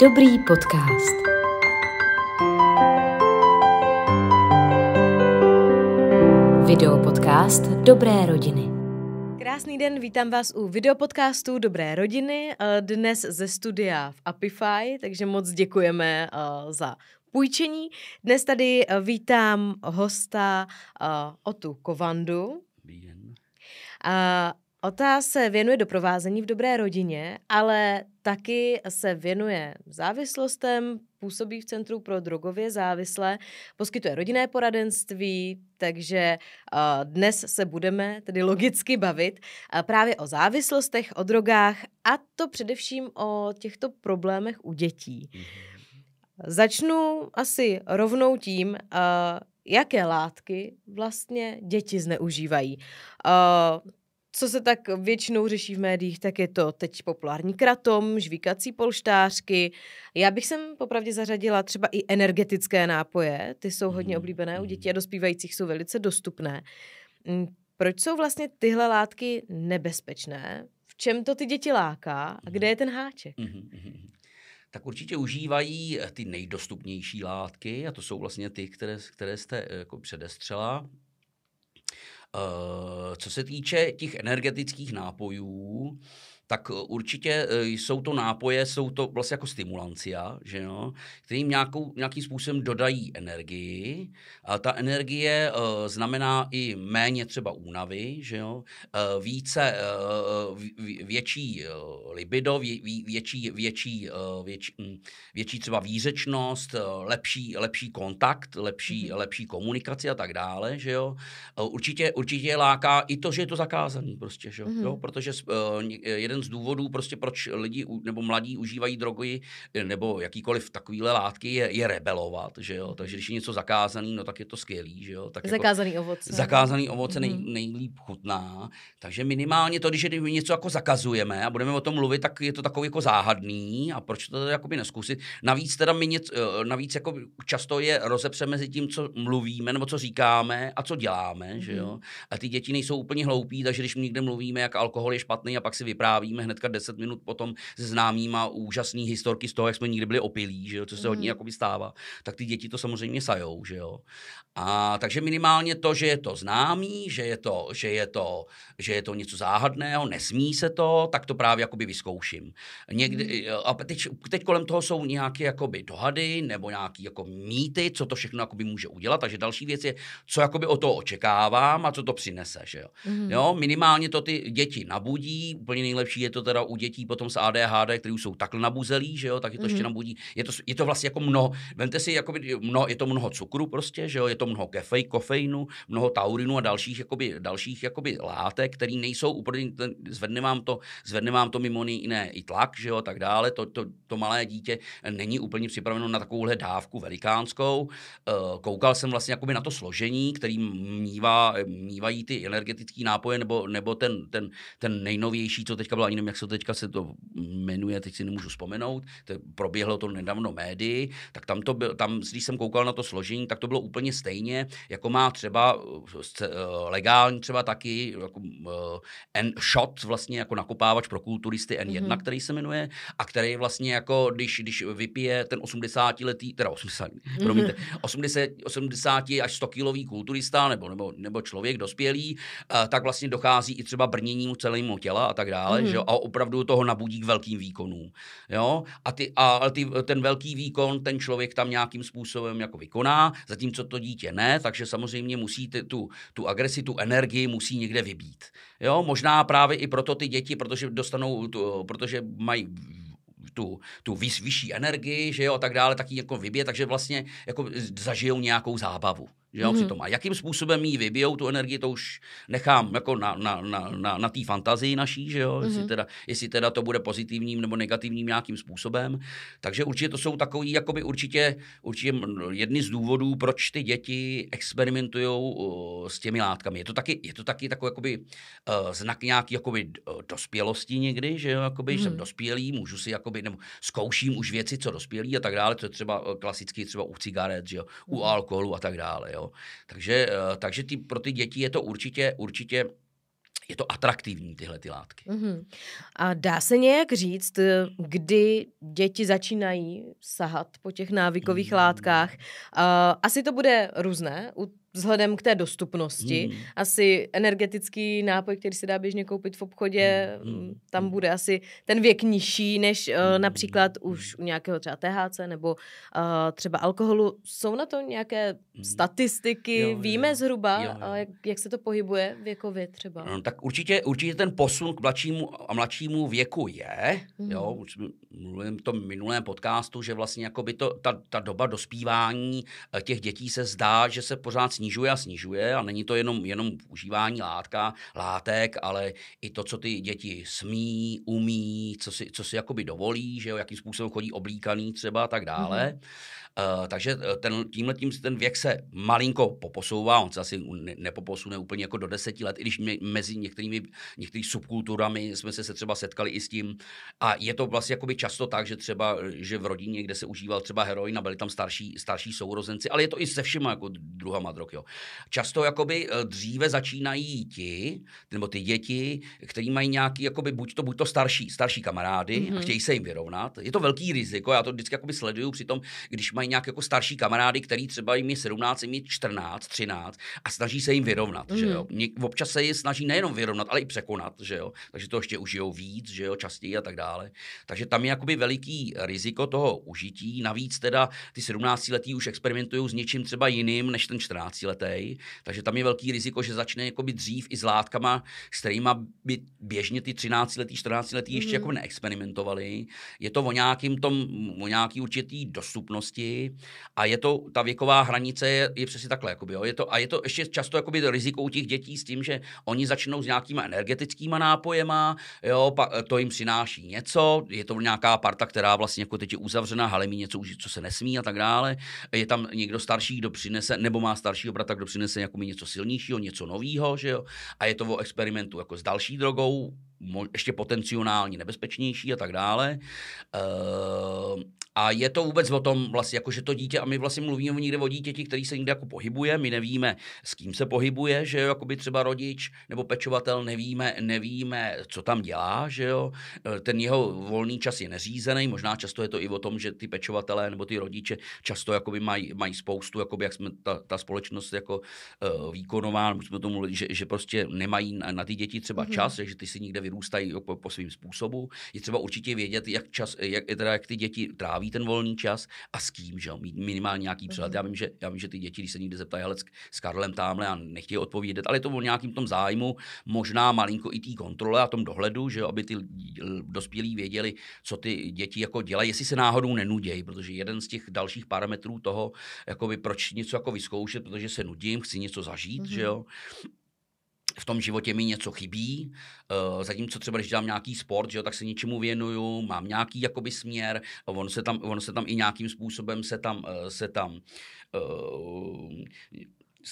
Dobrý podcast. Videopodcast Dobré rodiny. Krásný den, vítám vás u videopodcastu Dobré rodiny, dnes ze studia v Apify, takže moc děkujeme za půjčení. Dnes tady vítám hosta Otu Kovandu. Ota se věnuje doprovázení v dobré rodině, ale taky se věnuje závislostem, působí v Centru pro drogově závislé, poskytuje rodinné poradenství, takže dnes se budeme tedy logicky bavit právě o závislostech, o drogách a to především o těchto problémech u dětí. Začnu asi rovnou tím, jaké látky vlastně děti zneužívají. Co se tak většinou řeší v médiích, tak je to teď populární kratom, žvíkací polštářky. Já bych sem popravdě zařadila třeba i energetické nápoje. Ty jsou hodně oblíbené u dětí a dospívajících jsou velice dostupné. Proč jsou vlastně tyhle látky nebezpečné? V čem to ty děti láká a kde je ten háček? Tak určitě užívají ty nejdostupnější látky a to jsou vlastně ty, které jste jako předestřela. Co se týče těch energetických nápojů, tak určitě jsou to nápoje, jsou to vlastně jako stimulancia, že jo, kterým nějakým způsobem dodají energii. A ta energie znamená i méně třeba únavy, že jo, větší libido, větší třeba výřečnost, lepší kontakt, lepší komunikaci a tak dále, že jo. Určitě láká i to, že je to zakázaný prostě, že jo, protože jeden z důvodů, prostě proč lidi nebo mladí užívají drogy nebo jakýkoliv takovýhle látky je rebelovat, že jo. Takže když je něco zakázaný, no tak je to skvělý, že jo. Tak zakázaný jako, ovoce. Zakázaný ovoce nejlíp chutná. Takže minimálně to, když něco jako zakazujeme a budeme o tom mluvit, tak je to takový jako záhadný a proč to jakoby neskusit. Navíc jako často je rozepře mezi tím, co mluvíme nebo co říkáme a co děláme, že jo. A ty děti nejsou úplně hloupí, takže když někde mluvíme, jak alkohol je špatný a pak si vyprávíme hnedka 10 minut potom se známýma úžasný historky z toho, jak jsme nikdy byli opilí, že jo, co se hodně jakoby stává, tak ty děti to samozřejmě sajou, že jo. A takže minimálně to, že je to známý, že je to něco záhadného, nesmí se to, tak to právě jakoby vyzkouším. A teď kolem toho jsou nějaké jakoby dohady nebo nějaký jako mýty, co to všechno jakoby může udělat, takže další věc je, co jakoby o toho očekávám a co to přinese, že jo. Jo, minimálně to ty děti nabudí, úplně nejlepší je to teda u dětí potom s ADHD, kteří jsou takhle nabuzelí, že jo, tak je to ještě nabudí. Je to vlastně jako mnoho, vemte si, jakoby, je to mnoho cukru prostě, že jo, je to mnoho kofeinu, mnoho taurinu a dalších látek, které nejsou úplně, zvedne vám to mimo jiné i tlak, že jo, tak dále. To malé dítě není úplně připraveno na takovouhle dávku velikánskou. Koukal jsem vlastně jakoby na to složení, který mívají ty energetické nápoje, nebo ten nejnovější, co teďka bylo, ani nevím, jak se to jmenuje, teď si nemůžu vzpomenout, proběhlo to nedávno médii, tak tam, když jsem koukal na to složení, tak to bylo úplně stejně, jako má třeba legální třeba taky jako, shot vlastně jako nakopávač pro kulturisty N1, který se jmenuje, a který vlastně jako, když vypije ten 80 až 100 kilový kulturista nebo člověk dospělý, tak vlastně dochází i třeba brněním celému těla a tak dále, že jo? A opravdu toho nabudí k velkým výkonům. Jo? Ten velký výkon ten člověk tam nějakým způsobem jako vykoná, zatímco to dítě ne, takže samozřejmě musí tu agresi, tu energii musí někde vybít. Jo? Možná právě i proto ty děti, protože mají tu vyšší energii, že jo, a tak dále, taky jako vybije, takže vlastně jako zažijou nějakou zábavu. Že jo, přitom. A jakým způsobem jí vybijou tu energii, to už nechám jako na té fantazii naší, že jo, jestli teda to bude pozitivním nebo negativním nějakým způsobem. Takže určitě to jsou takový, jakoby určitě jedny z důvodů, proč ty děti experimentujou s těmi látkami. Je to taky takový jakoby znak nějaký jakoby dospělosti někdy, že jo, jakoby, že jsem dospělý, můžu si jakoby, nebo zkouším už věci, co dospělí a tak dále, to je třeba klasicky třeba u cigaret, že jo, u alkoholu a tak dále, jo. Takže pro ty děti je to určitě je to atraktivní, tyhle ty látky. A dá se nějak říct, kdy děti začínají sahat po těch návykových látkách? Asi to bude různé, vzhledem k té dostupnosti. Asi energetický nápoj, který se dá běžně koupit v obchodě, tam bude asi ten věk nižší, než například už u nějakého třeba THC nebo třeba alkoholu. Jsou na to nějaké statistiky? Víme zhruba, jak se to pohybuje věkově třeba? No, tak určitě ten posun k mladšímu věku je. Už jsme mluvili v tom minulém podcastu, že vlastně jakoby ta doba dospívání těch dětí se zdá, že se pořád snižuje a není to jenom užívání látek, ale i to, co ty děti smí, umí, co si jakoby dovolí, že jo, jakým způsobem chodí oblíkaný třeba a tak dále. Takže tímhletím ten věk se malinko poposouvá, on se asi nepoposune úplně jako do 10 let, i když mezi některými subkulturami jsme se třeba setkali i s tím. A je to vlastně jakoby často tak, že třeba, že v rodině, kde se užíval třeba heroin a byli tam starší sourozenci, ale je to i se všema jako druhama drog, jo. Často jakoby dříve začínají ty děti, kteří mají nějaký jakoby buď to starší kamarády a chtějí se jim vyrovnat. Je to velký riziko, já to vždycky jakoby sleduju při tom, když mají nějak jako starší kamarády, který třeba jim je 17, jim je 14, 13 a snaží se jim vyrovnat, že jo. Občas se je snaží nejenom vyrovnat, ale i překonat, že jo. Takže to ještě užijou víc, že jo, častěji a tak dále. Takže tam je jakoby veliký riziko toho užití. Navíc teda ty 17letí už experimentují s něčím třeba jiným než ten 14letý. Takže tam je velký riziko, že začne jakoby dřív i s látkama, s kterýma by běžně ty 13letí, 14letí ještě jako neexperimentovali. Je to o nějaký určitý dostupnosti a je to, ta věková hranice je přesně takhle, jakoby, jo. Je to ještě často jakoby riziko u těch dětí s tím, že oni začnou s nějakýma energetickýma nápojema, jo, to jim přináší něco, je to nějaká parta, která vlastně jako teď je uzavřená, halí něco, co se nesmí a tak dále. Je tam někdo starší, kdo přinese, nebo má staršího bratra, kdo přinese jako něco silnějšího, něco novýho, že jo. A je to o experimentu jako s další drogou, ještě potenciálně nebezpečnější a tak dále. A je to vůbec o tom vlastně, jako že to dítě, a my vlastně mluvíme někde o dítěti, který se někde jako pohybuje, my nevíme, s kým se pohybuje, že jo, jakoby třeba rodič nebo pečovatel, nevíme, co tam dělá, že jo, ten jeho volný čas je neřízený, možná často je to i o tom, že ty pečovatelé nebo ty rodiče často jakoby mají spoustu, jakoby jak jsme ta společnost jako výkonová, nebo jsme to mluvili, že prostě nemají na ty děti třeba čas, že ty si někde vyrůstají po svým způsobu. Je třeba určitě vědět, jak ty děti tráví ten volný čas a s kým, že jo, mít minimálně nějaký přehled. Já vím, že ty děti, když se někde zeptají, hele, s Karlem tamhle a nechtějí odpovědět, ale je to o nějakým tom zájmu, možná malinko i té kontrole a tom dohledu, že jo, aby ty dospělí věděli, co ty děti jako dělají, jestli se náhodou nenudějí, protože jeden z těch dalších parametrů toho, jakoby proč něco jako vyzkoušet, protože se nudím, chci něco zažít, že jo. V tom životě mi něco chybí, zatímco třeba, když dělám nějaký sport, že jo, tak se něčemu věnuju, mám nějaký jakoby směr, ono se tam i nějakým způsobem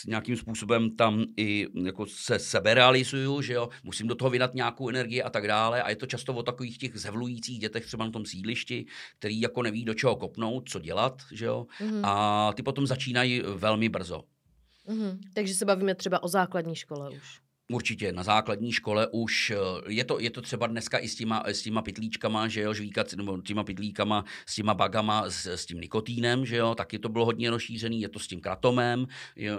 nějakým způsobem tam i jako se seberealizuju, že jo, musím do toho vydat nějakou energii a tak dále a je to často o takových těch zevlujících dětech třeba na tom sídlišti, který jako neví, do čeho kopnout, co dělat, že jo, a ty potom začínají velmi brzo. Takže se bavíme třeba o základní škole už. Určitě, na základní škole už je to třeba dneska i s těma pytlíčkama, že jo, žvíkat, nebo těma pytlíkama, s těma bagama, s tím nikotínem, že jo, taky to bylo hodně rozšířený, je to s tím kratomem,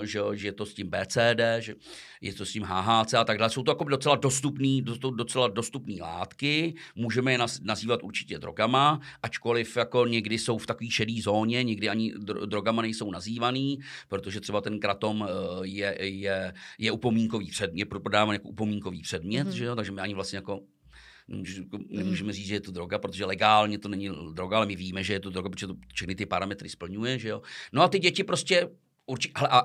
že je to s tím BCD, že je to s tím HHC a tak dále. Jsou to jako docela dostupný látky, můžeme je nazývat určitě drogama, ačkoliv jako někdy jsou v takové šedé zóně, někdy ani drogama nejsou nazývaný, protože třeba ten kratom je upomínkový předmět, prodávaný jako upomínkový předmět, že jo, takže my ani vlastně jako nemůžeme říct, že je to droga, protože legálně to není droga, ale my víme, že je to droga, protože to všechny ty parametry splňuje, že jo. No a ty děti prostě a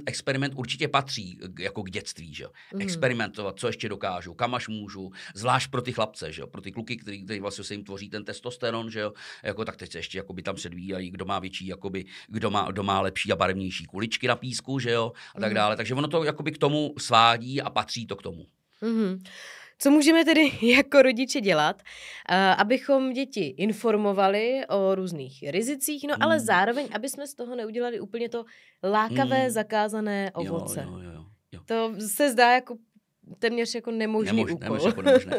experiment určitě patří jako k dětství, že jo. Experimentovat, co ještě dokážu, kam až můžu, zvlášť pro ty chlapce, že jo, pro ty kluky, který vlastně se jim tvoří ten testosteron, že jo, jako tak teď se ještě jakoby tam předvíjají, kdo má větší, jakoby, kdo má lepší a barevnější kuličky na písku, že jo, a tak dále. Takže ono to jakoby k tomu svádí a patří to k tomu. Co můžeme tedy jako rodiče dělat, abychom děti informovali o různých rizicích, no ale zároveň, aby jsme z toho neudělali úplně to lákavé, zakázané ovoce. Jo. To se zdá jako téměř jako nemožný úkol. Nemožné, jako nemožné.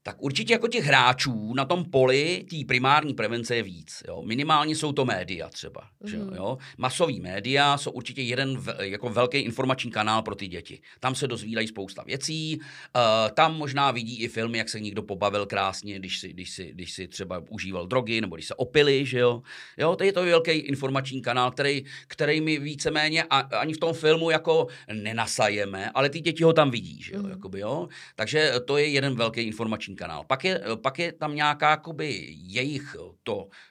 Tak určitě jako těch hráčů na tom poli té primární prevence je víc. Jo. Minimálně jsou to média třeba. Že jo. Masový média jsou určitě jeden jako velký informační kanál pro ty děti. Tam se dozvídají spousta věcí, tam možná vidí i filmy, jak se někdo pobavil krásně, když si třeba užíval drogy, nebo když se opili, že jo. Jo, to je to velký informační kanál, který my víceméně ani v tom filmu jako nenasajeme, ale ty děti ho tam vidí, že jo. Jakoby, jo. Takže to je jeden velký informační kanál. Pak je tam nějaká jakoby jejich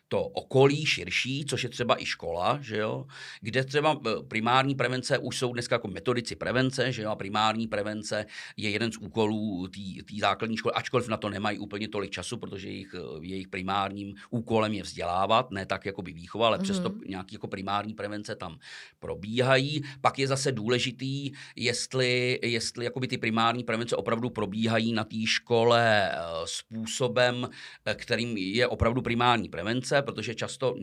to okolí širší, což je třeba i škola, že jo, kde třeba primární prevence už jsou dneska jako metodici prevence, že jo, a primární prevence je jeden z úkolů té základní školy, ačkoliv na to nemají úplně tolik času, protože jejich primárním úkolem je vzdělávat, ne tak jakoby výchova, ale přesto nějaký jako primární prevence tam probíhají. Pak je zase důležitý, jestli jakoby ty primární prevence opravdu probíhají na té škole způsobem, kterým je opravdu primární prevence, protože často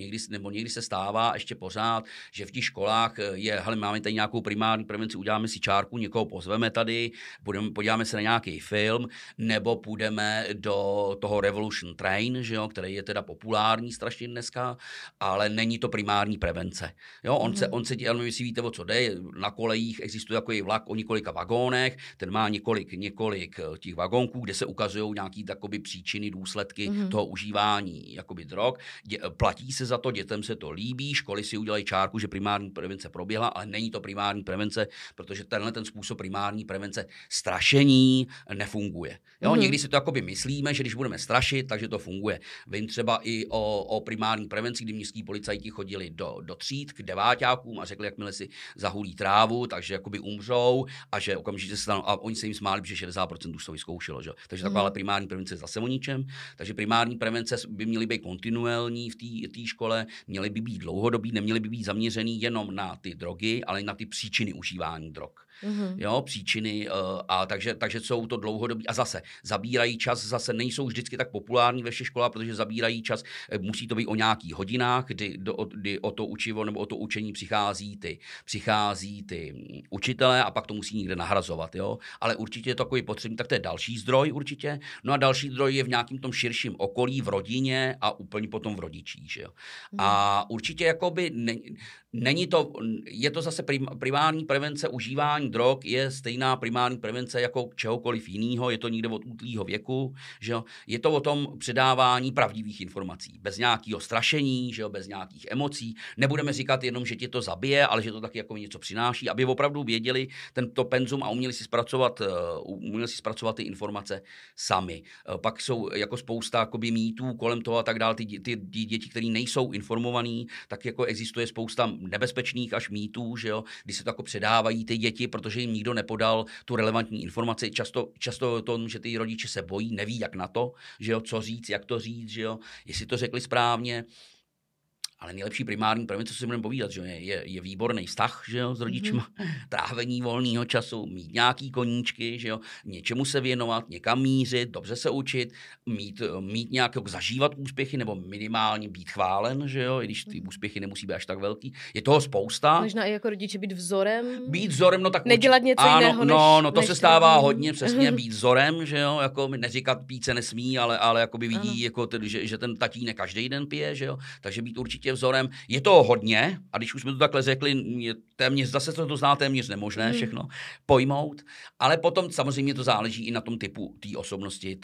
někdy se stává ještě pořád, že v těch školách hele, máme tady nějakou primární prevenci, uděláme si čárku, někoho pozveme tady, podíváme se na nějaký film, nebo půjdeme do toho Revolution Train, že jo, který je teda populární strašně dneska, ale není to primární prevence. Jo, on se dělá, nevím, jestli víte, o co jde, na kolejích existuje takový vlak o několika vagónech, ten má několik těch vagónků, kde se ukazují nějaký takoby příčiny, důsledky toho užívání jakoby drog. Platí se za to, dětem se to líbí, školy si udělají čárku, že primární prevence proběhla, ale není to primární prevence, protože ten způsob primární prevence strašení nefunguje. Jo, někdy si to jakoby myslíme, že když budeme strašit, takže to funguje. Vím třeba i o primární prevenci, kdy městský policajti chodili do tříd k deváťákům a řekli, jakmile si zahulí trávu, takže jakoby umřou a že okamžitě se stanou, a oni se jim smáli, že 60% už to vyzkoušelo. Že? Takže taková primární prevence je zase o ničem. Takže primární prevence by měly být kontinuální v té škole, měly by být dlouhodobý, neměly by být zaměřený jenom na ty drogy, ale i na ty příčiny užívání drog. Jo, příčiny, a takže jsou to dlouhodobí a zase zabírají čas, zase nejsou vždycky tak populární ve všech školách, protože zabírají čas, musí to být o nějakých hodinách, kdy o to učivo nebo o to učení přichází ty učitelé a pak to musí někde nahrazovat, jo. Ale určitě je to takový potřebný, tak to je další zdroj určitě. No a další zdroj je v nějakém tom širším okolí, v rodině a úplně potom v rodičích, jo. A určitě jakoby není to, je to zase primární prevence užívání drog, je stejná primární prevence jako čehokoliv jiného, je to někde od útlýho věku, že jo? Je to o tom předávání pravdivých informací, bez nějakého strašení, že jo? Bez nějakých emocí. Nebudeme říkat jenom, že tě to zabije, ale že to taky jako něco přináší, aby opravdu věděli tento penzum a uměli si zpracovat ty informace sami. Pak jsou jako spousta jakoby mýtů kolem toho a tak dále, ty děti, které nejsou informovaný, tak jako existuje spousta nebezpečných až mýtů, že jo, kdy se to jako předávají ty děti, protože jim nikdo nepodal tu relevantní informaci. Často to, že ty rodiče se bojí, neví jak na to, že jo, co říct, jak to říct, že jo, jestli to řekli správně. Ale nejlepší primární prevence, co si budeme povídat, že je výborný vztah, že jo, s rodičima, trávení volného času, mít nějaký koníčky, že jo, něčemu se věnovat, někam mířit, dobře se učit, mít nějak zažívat úspěchy nebo minimálně být chválen, že jo, i když ty úspěchy nemusí být až tak velký. Je toho spousta. Možná i jako rodiče být vzorem. Být vzorem, no tak nedělat něco jiného, no to se stává hodně, přesně, být vzorem, že jo, jako neříkat pít se nesmí, ale jakoby vidí, jako že ten tatínek každý den pije, že jo, takže být určitě vzorem. Je to hodně, a když už jsme to takhle řekli, je téměř, zase to zná téměř nemožné všechno pojmout, ale potom samozřejmě to záleží i na tom typu té osobnosti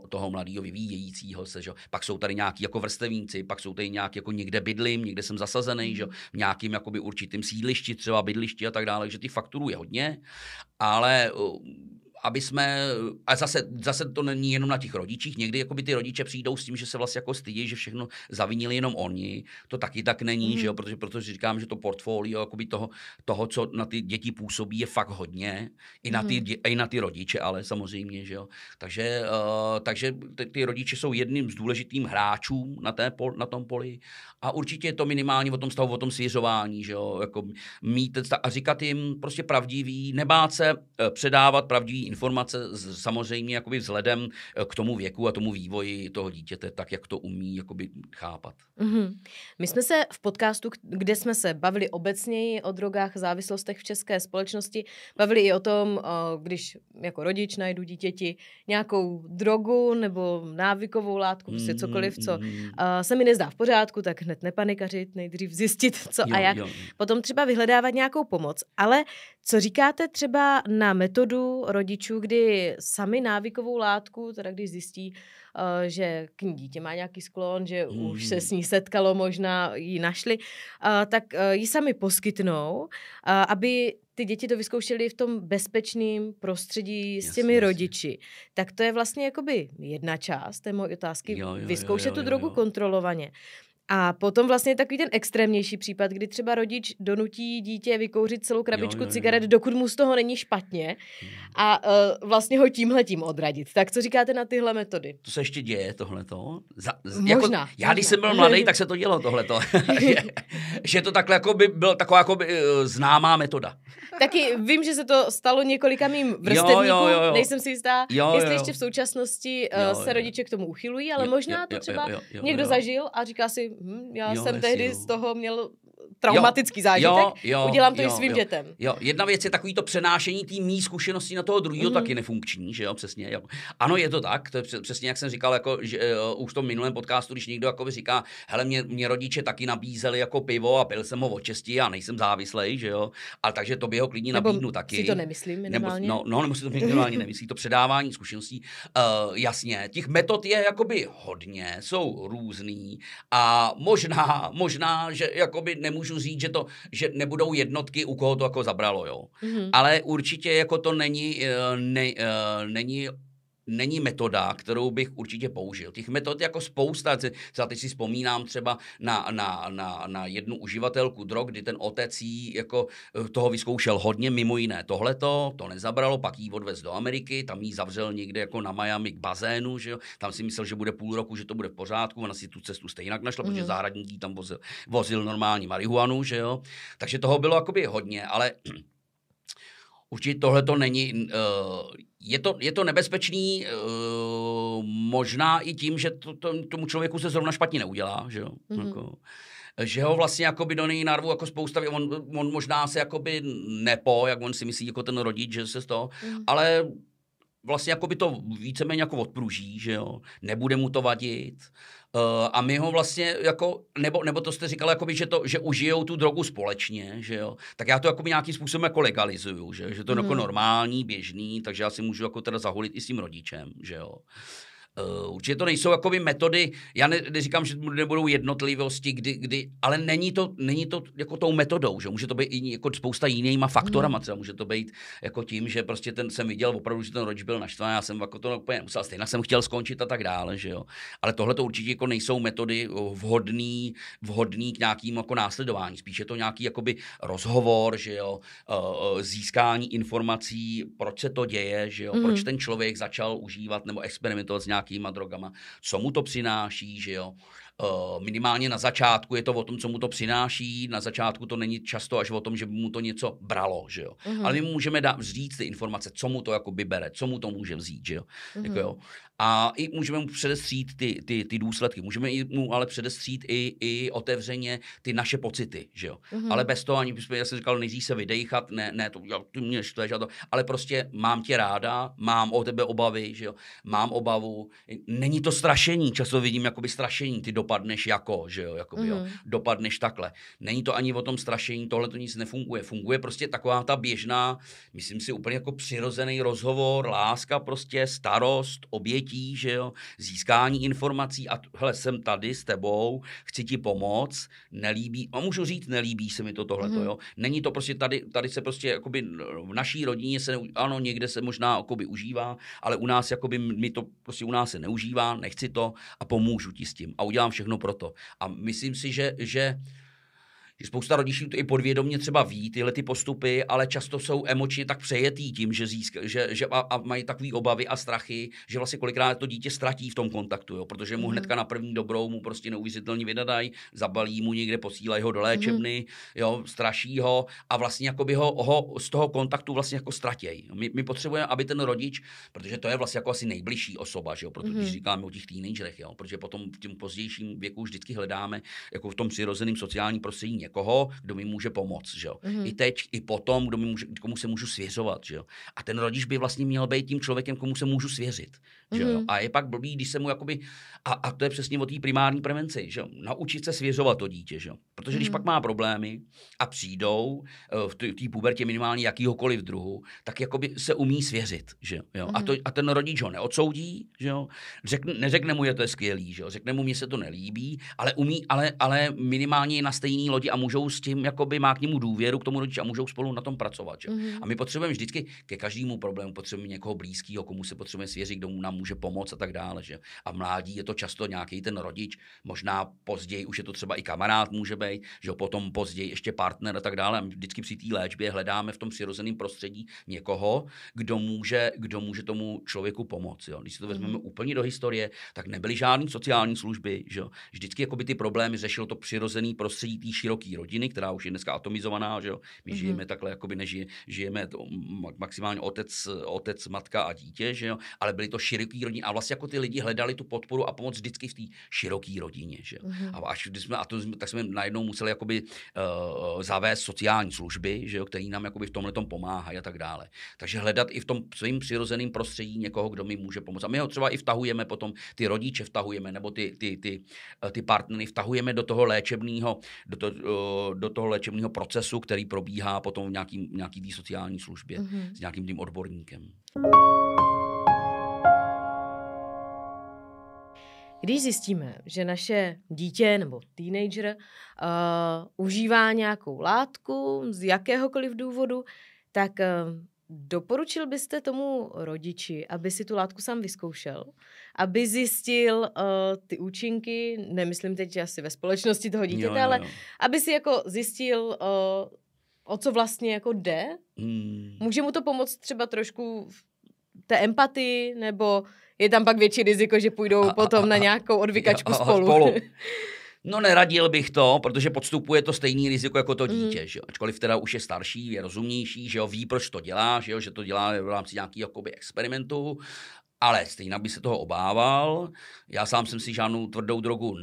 toho mladého vyvíjejícího se, že? Pak jsou tady nějaký jako vrstevníci, pak jsou tady nějaký jako někde bydlím, někde jsem zasazený, že? V nějakým jakoby určitým sídlišti, třeba bydlišti a tak dále, že těch faktorů je hodně, ale a zase to není jenom na těch rodičích, někdy jakoby ty rodiče přijdou s tím, že se vlastně jako stydí, že všechno zavinili jenom oni, to taky tak není, že jo, protože říkám, že to portfolio jakoby toho, co na ty děti působí, je fakt hodně, i na ty rodiče, ale samozřejmě, že jo, takže ty rodiče jsou jedním z důležitých hráčů na tom poli a určitě je to minimálně o tom stavu, o tom svěřování, že jo, jako mít a říkat jim prostě pravdivý, nebát se předávat pravdivý informace samozřejmě jakoby vzhledem k tomu věku a tomu vývoji toho dítěte, tak jak to umí jakoby chápat. My jsme se v podcastu, kde jsme se bavili obecněji o drogách, závislostech v české společnosti, bavili i o tom, když jako rodič najdu dítěti nějakou drogu nebo návykovou látku, prostě cokoliv, co se mi nezdá v pořádku, tak hned nepanikařit, nejdřív zjistit, co a jak. Potom třeba vyhledávat nějakou pomoc. Ale co říkáte třeba na metodu rodičů, kdy sami návykovou látku, teda když zjistí, že k ní dítě má nějaký sklon, že už se s ní setkalo, možná ji našli, tak ji sami poskytnou, aby ty děti to vyzkoušely v tom bezpečném prostředí s těmi rodiči. Tak to je vlastně jakoby jedna část té moje otázky, vyzkoušet tu drogu kontrolovaně. A potom vlastně takový ten extrémnější případ, kdy třeba rodič donutí dítě vykouřit celou krabičku cigaret, dokud mu z toho není špatně a vlastně ho tímhletím odradit. Tak co říkáte na tyhle metody? To se ještě děje tohleto? Možná. Já když jsem byl mladý, tak se to dělo tohleto. že to takhle jako by byl taková jako by, známá metoda. Taky vím, že se to stalo několika mým vrstevníkům, nejsem si jistá, jestli ještě v současnosti se rodiče k tomu uchylují, ale možná to třeba někdo zažil a říká si, já jsem tehdy z toho měl traumatický zážitek, udělám to i svým dětem. Jedna věc je takový to přenášení té mý zkušenosti na toho druhého taky nefunkční, že jo, přesně. Jo. Ano, je to tak, to je přesně jak jsem říkal, jako, že už v tom minulém podcastu, když někdo jako říká, hele, mě rodiče taky nabízeli jako pivo a pil jsem ho od česti a nejsem závislej, že jo, ale takže to by ho klidně nabídnu taky. Si to nemyslím minimálně. Nebo si to minimálně nemyslí, to předávání zkušeností. Jasně, těch metod je jakoby hodně, jsou různý a možná, že jakoby nemůžu říct, že nebudou jednotky, u koho to jako zabralo, jo. Ale určitě jako to není metoda, kterou bych určitě použil. Těch metod jako spousta, teď si vzpomínám třeba na jednu uživatelku drog, kdy ten otec jí jako toho vyzkoušel hodně, mimo jiné tohleto, to nezabralo, pak jí odvez do Ameriky, tam jí zavřel někde jako na Miami k bazénu, že jo, tam si myslel, že bude půl roku, že to bude v pořádku, ona si tu cestu stejně našla, protože zahradník jí tam vozil normální marihuanu, že jo, takže toho bylo jakoby hodně, ale určitě tohle to není, je to nebezpečný možná i tím, že tomu člověku se zrovna špatně neudělá, že jo, jako, že ho vlastně jakoby do něj narvu jako spousta, on možná se jakoby jak on si myslí jako ten rodič, že se z toho, ale vlastně jakoby to víceméně jako odpruží, že jo, nebude mu to vadit. A my ho vlastně jako, nebo to jste říkali, jakoby, že užijou tu drogu společně, že jo, tak já to jakoby nějakým způsobem jako legalizuju, že to je jako normální, běžný, takže já si můžu jako teda zaholit i s tím rodičem, že jo. Určitě to nejsou jakoby metody, já neříkám, že nebudou jednotlivosti, ale není to jako tou metodou, že může to být i jako spousta jinýma faktorama, třeba může to být jako tím, že prostě jsem viděl opravdu, že ten rodič byl naštvaný, já jsem jako to úplně nemusel, stejně jsem chtěl skončit a tak dále, že jo. Ale tohle to určitě jako nejsou metody vhodný k nějakým jako následování, spíš je to nějaký jakoby rozhovor, že jo, získání informací, proč se to děje, že jo, proč ten člověk začal užívat nebo experimentovat s nějakýma drogama, co mu to přináší, že jo. Minimálně na začátku je to o tom, co mu to přináší, na začátku to není často až o tom, že by mu to něco bralo, že jo. Ale my mu můžeme říct ty informace, co mu to jakoby bere, co mu to může vzít, že jo. Jako jo. A i můžeme mu předestřít ty důsledky, můžeme mu ale předestřít i otevřeně ty naše pocity, že jo. Ale bez toho, já jsem říkal, nejdřív se vydejchat, ne to, ty mě štveš a to, ale prostě mám tě ráda, mám o tebe obavy, že jo, mám obavu, není to strašení, často vidím jakoby strašení, ty dopadneš jako, že jo, jakoby, jo, dopadneš takhle. Není to ani o tom strašení, tohle to nic nefunguje. Funguje prostě taková ta běžná, myslím si úplně jako přirozený rozhovor, láska prostě, starost, obětí, že jo, získání informací a hele, jsem tady s tebou, chci ti pomoct, nelíbí, a můžu říct, nelíbí se mi to tohleto, jo. Není to prostě tady se prostě jakoby v naší rodině se, ano, někde se možná jakoby užívá, ale u nás jakoby mi to prostě u nás se neužívá, nechci to a pomůžu ti s tím a udělám všechno pro to. A myslím si, že spousta rodičů to i podvědomě třeba ví tyhle ty postupy, ale často jsou emočně tak přejetý tím, že mají takové obavy a strachy, že vlastně kolikrát to dítě ztratí v tom kontaktu, jo, protože mu hnedka na první dobrou mu prostě neuvěřitelně vydadají, zabalí mu někde, posílají ho do léčebny, jo, straší ho a vlastně jakoby ho z toho kontaktu vlastně jako ztratějí. My potřebujeme, aby ten rodič, protože to je vlastně jako asi nejbližší osoba, že jo, protože když říkáme o těch teenagerech, jo, protože potom v tom pozdějším věku vždycky hledáme jako v tom přirozeném sociálním prostředí někoho, kdo mi může pomoct, že jo. I teď, i potom, komu se můžu svěřovat, že jo. A ten rodič by vlastně měl být tím člověkem, komu se můžu svěřit, že jo. A je pak blbý, když se mu jakoby a to je přesně o té primární prevenci, že jo. Naučit se svěřovat to dítě, že jo. Protože když pak má problémy a přijdou v té pubertě minimálně jakýhokoliv druhu, tak jakoby se umí svěřit, že jo. A ten rodič ho neodsoudí, že jo. Neřekne mu, že to je skvělý, že jo. Řekne mu, mně se to nelíbí, ale minimálně je na stejné lodi a můžou s tím, jakoby má k němu důvěru k tomu rodiči a můžou spolu na tom pracovat, že jo. A my potřebujeme vždycky ke každému problému potřebujeme někoho blízkého, komu se potřebujeme svěřit, kdo nám může pomoct a tak dále, že. A v mládí je to často nějaký ten rodič, možná později už je to třeba i kamarád může být, že jo, potom později ještě partner a tak dále. A my vždycky při té léčbě hledáme v tom přirozeném prostředí někoho, kdo může tomu člověku pomoct, jo. Když si to vezmeme úplně do historie, tak nebyly žádné sociální služby, že jo. Vždycky jakoby ty problémy řešilo to přirozené prostředí té široké rodiny, která už je dneska atomizovaná, že jo. My žijeme takhle, jakoby žijeme to maximálně otec, matka a dítě, že jo, ale byly to široké rodiny a vlastně jako ty lidi hledali tu podporu a pomoc vždycky v té široké rodině, že jo. Tak jsme najednou museli jakoby zavést sociální služby, že jo, který nám jakoby v tomhletom pomáhají a tak dále. Takže hledat i v tom svým přirozeném prostředí někoho, kdo mi může pomoct. A my ho třeba i vtahujeme potom, ty rodiče vtahujeme, nebo ty partnery vtahujeme do toho léčebného procesu, který probíhá potom v nějaký té sociální službě s nějakým tím odborníkem. Když zjistíme, že naše dítě nebo teenager užívá nějakou látku z jakéhokoliv důvodu, tak doporučil byste tomu rodiči, aby si tu látku sám vyzkoušel, aby zjistil ty účinky, nemyslím teď asi ve společnosti toho dítěte, ale aby si jako zjistil, o co vlastně jako jde? Může mu to pomoct třeba trošku v té empatii, nebo je tam pak větší riziko, že půjdou potom na nějakou odvykačku spolu? No neradil bych to, protože podstupuje to stejný riziko jako to dítě, že jo? Ačkoliv teda už je starší, je rozumnější, že jo, ví, proč to dělá, že to dělá v rámci nějakého jakoby experimentu, ale stejně by se toho obával. Já sám jsem si žádnou tvrdou drogu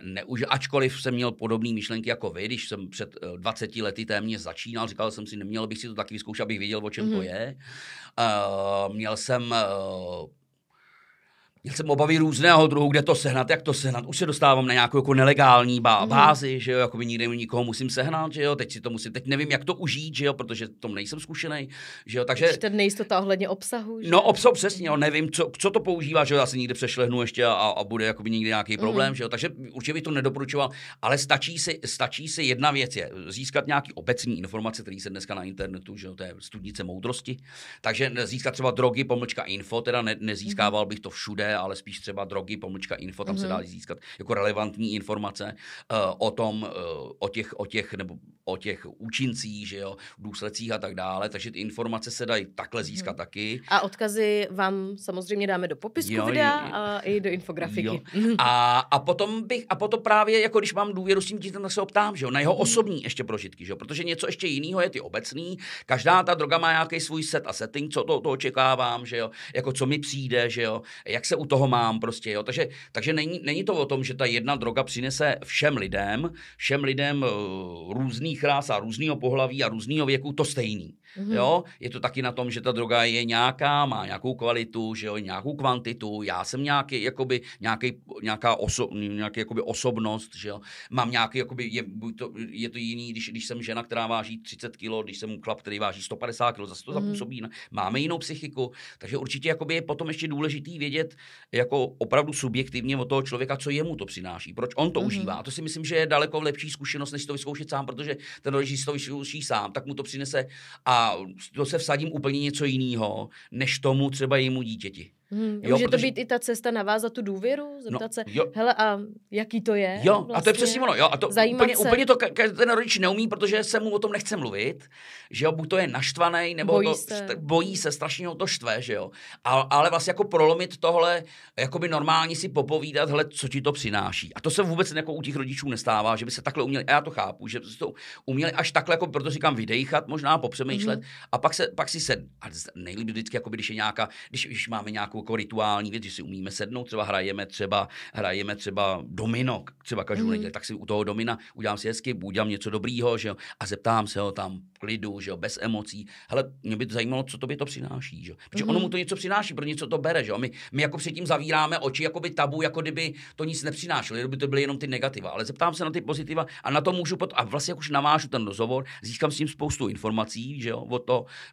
neužil, ačkoliv jsem měl podobné myšlenky jako vy, když jsem před 20 lety téměř začínal, říkal jsem si, neměl bych si to taky vyzkoušet, abych věděl, o čem to je. Měl jsem obavy různého druhu, kde to sehnat, jak to sehnat. Už se dostávám na nějakou jako nelegální bázi, že jo, jako by nikde nikoho musím sehnat, že jo, teď nevím, jak to užít, že jo, protože tom nejsem zkušený, že jo, takže ten nejistota ohledně obsahu, že? No, obsah přesně, jo, nevím, co to používá, že jo, já si někde přešlehnu ještě a bude jakoby někdy nějaký problém, že jo, takže určitě bych to nedoporučoval, ale stačí si jedna věc je získat nějaký obecní informace, které se dneska na internetu, že jo, to je studnice moudrosti, takže získat třeba drogy, /info, teda nezískával bych to všude, ale spíš třeba drogy, /info, tam se dá získat jako relevantní informace o těch účincích, že jo, důsledcích a tak dále, takže ty informace se dají takhle získat taky. A odkazy vám samozřejmě dáme do popisku videa a i do infografiky. A potom právě, jako když mám důvěru s tím dítem, tak se optám, že jo, na jeho osobní ještě prožitky, že jo, protože něco ještě jiného je ty obecný, každá ta droga má nějaký svůj set a setting, co to očekávám, že jo, jako co mi přijde, že jo, jak se u toho mám prostě, jo, takže není to o tom, že ta jedna droga přinese všem lidem různých ras a různýho pohlaví a různýho věku to stejný. Jo? Je to taky na tom, že ta droga je má nějakou kvalitu, že jo, nějakou kvantitu, já jsem nějaká osobnost, že jo, mám nějaký, jakoby, je to jiný, když jsem žena, která váží 30 kg, když jsem chlap, který váží 150 kg, zase to zapůsobí, máme jinou psychiku, takže určitě jakoby je potom ještě důležitý vědět jako opravdu subjektivně od toho člověka, co jemu to přináší, proč on to užívá. A to si myslím, že je daleko lepší zkušenost, než to vyzkoušet sám, protože ten rodič si to vyzkouší sám, tak mu to přinese a to se vsadím úplně něco jiného, než tomu třeba jejímu dítěti. Může to být i ta cesta navázat tu důvěru, zeptat se, hele, a jaký to je? Jo, vlastně? A to je přesně ono, jo, a to úplně to ten rodič neumí, protože se mu o tom nechce mluvit, že jo, buď to je naštvaný, nebo bojí se, strašně ho to štve, že jo, ale vlastně jako prolomit tohle, jakoby normálně si popovídat, hele, co ti to přináší. A to se vůbec jako u těch rodičů nestává, že by se takhle uměli, a já to chápu, že by to uměli až takhle, jako proto říkám, vydejchat, možná popřemýšlet, a pak si sednout. A nejlíp vždycky, jakoby, když je nějaká, když máme nějakou jako rituální věc, že si umíme sednout, třeba hrajeme třeba domino, třeba každou neděli, tak si u toho domina udělám si hezky, udělám něco dobrýho, že jo, a zeptám se ho tam v klidu, že jo, bez emocí. Hele, mě by to zajímalo, co tobě to přináší, že jo. Protože ono mu to něco přináší, protože něco to bere, že jo. My jako předtím zavíráme oči, jako by tabu, jako kdyby to nic nepřinášelo, kdyby to byly jenom ty negativa, ale zeptám se na ty pozitiva a na to můžu potom, a vlastně jak už navážu ten rozhovor, získám s ním spoustu informací, že jo,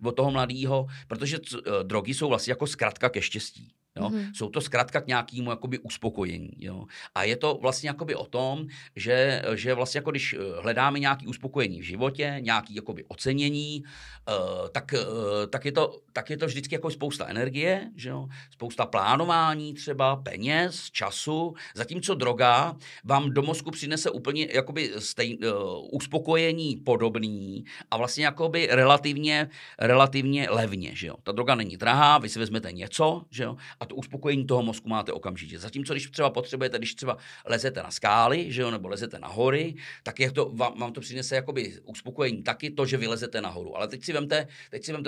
od toho mladého, protože drogy jsou vlastně jako zkratka ke štěstí. Jo? Jsou to zkrátka k nějakému jakoby uspokojení. Jo? A je to vlastně jakoby o tom, že vlastně jako když hledáme nějaké uspokojení v životě, nějaké jakoby ocenění, tak je to vždycky jako spousta energie, že jo? Spousta plánování třeba, peněz, času, zatímco droga vám do mozku přinese úplně jakoby uspokojení podobný a vlastně jakoby relativně levně. Že jo? Ta droga není drahá, vy si vezmete něco, že jo? A to uspokojení toho mozku máte okamžitě. Zatímco když třeba potřebujete, když třeba lezete na skály, že jo, nebo lezete na hory, tak je to, vám to přinese jakoby uspokojení taky to, že vylezete nahoru. Ale teď si vemte,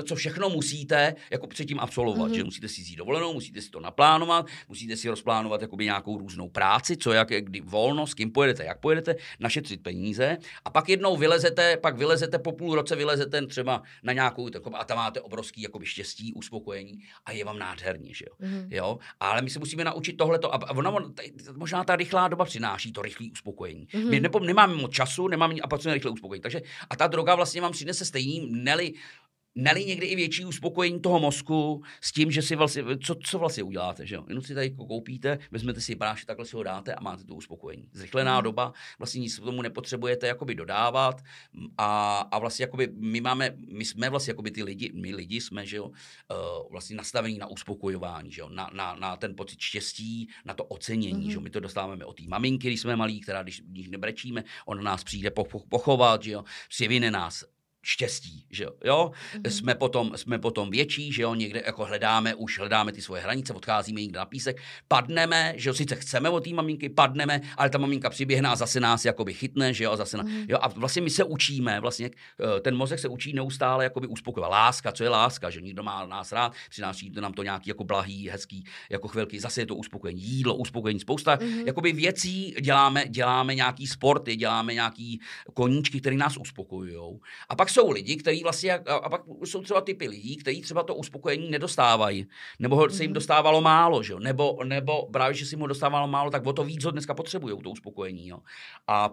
co všechno musíte jako předtím absolvovat, že musíte si jít dovolenou, musíte si to naplánovat, musíte si rozplánovat jakoby nějakou různou práci, co kdy volno, s kým pojedete, jak pojedete, našetřit peníze a pak jednou vylezete po půl roce vylezete třeba na nějakou a tam máte obrovský jakoby štěstí, uspokojení a je vám nádherně, že jo. Jo, ale my se musíme naučit tohleto a možná ta rychlá doba přináší to rychlé uspokojení. My nemáme moc času, a potřebujeme rychlé uspokojení. Takže a ta droga vlastně vám přinese stejný, neli někdy i větší uspokojení toho mozku s tím, že si vlastně, co vlastně uděláte, že jo? Jenom si tady koupíte, vezmete si prášek, takhle si ho dáte a máte to uspokojení. Zrychlená doba, vlastně nic k tomu nepotřebujete jakoby dodávat a vlastně jakoby my jsme vlastně jakoby my lidi jsme, že jo, vlastně nastavení na uspokojování, že jo? Na ten pocit štěstí, na to ocenění, že jo? My to dostáváme od té maminky, když jsme malí, která když nebrečíme, ona nás přijde pochovat, že jo? Přivine nás štěstí, že jo? Jsme potom větší, že jo, někde jako hledáme ty svoje hranice, odcházíme někde na písek, padneme, že jo, sice chceme od té maminky, padneme, ale ta maminka přiběhne a zase nás jakoby chytne, že jo, jo, a vlastně my se učíme, vlastně ten mozek se učí neustále jakoby uspokojovat. Láska, co je láska, že někdo má nás rád, přináší nám to nějaký jako blahý, hezký jako chvilky, zase je to uspokojení, jídlo, uspokojení, spousta jakoby věcí, děláme nějaký sporty, děláme nějaký koníčky, které nás uspokojujou. A pak jsou lidi, kteří vlastně, a pak jsou třeba typy lidí, kteří třeba to uspokojení nedostávají, nebo se jim dostávalo málo, že? Nebo právě, že se jim ho dostávalo málo, tak o to víc ho dneska potřebují, to uspokojení, jo?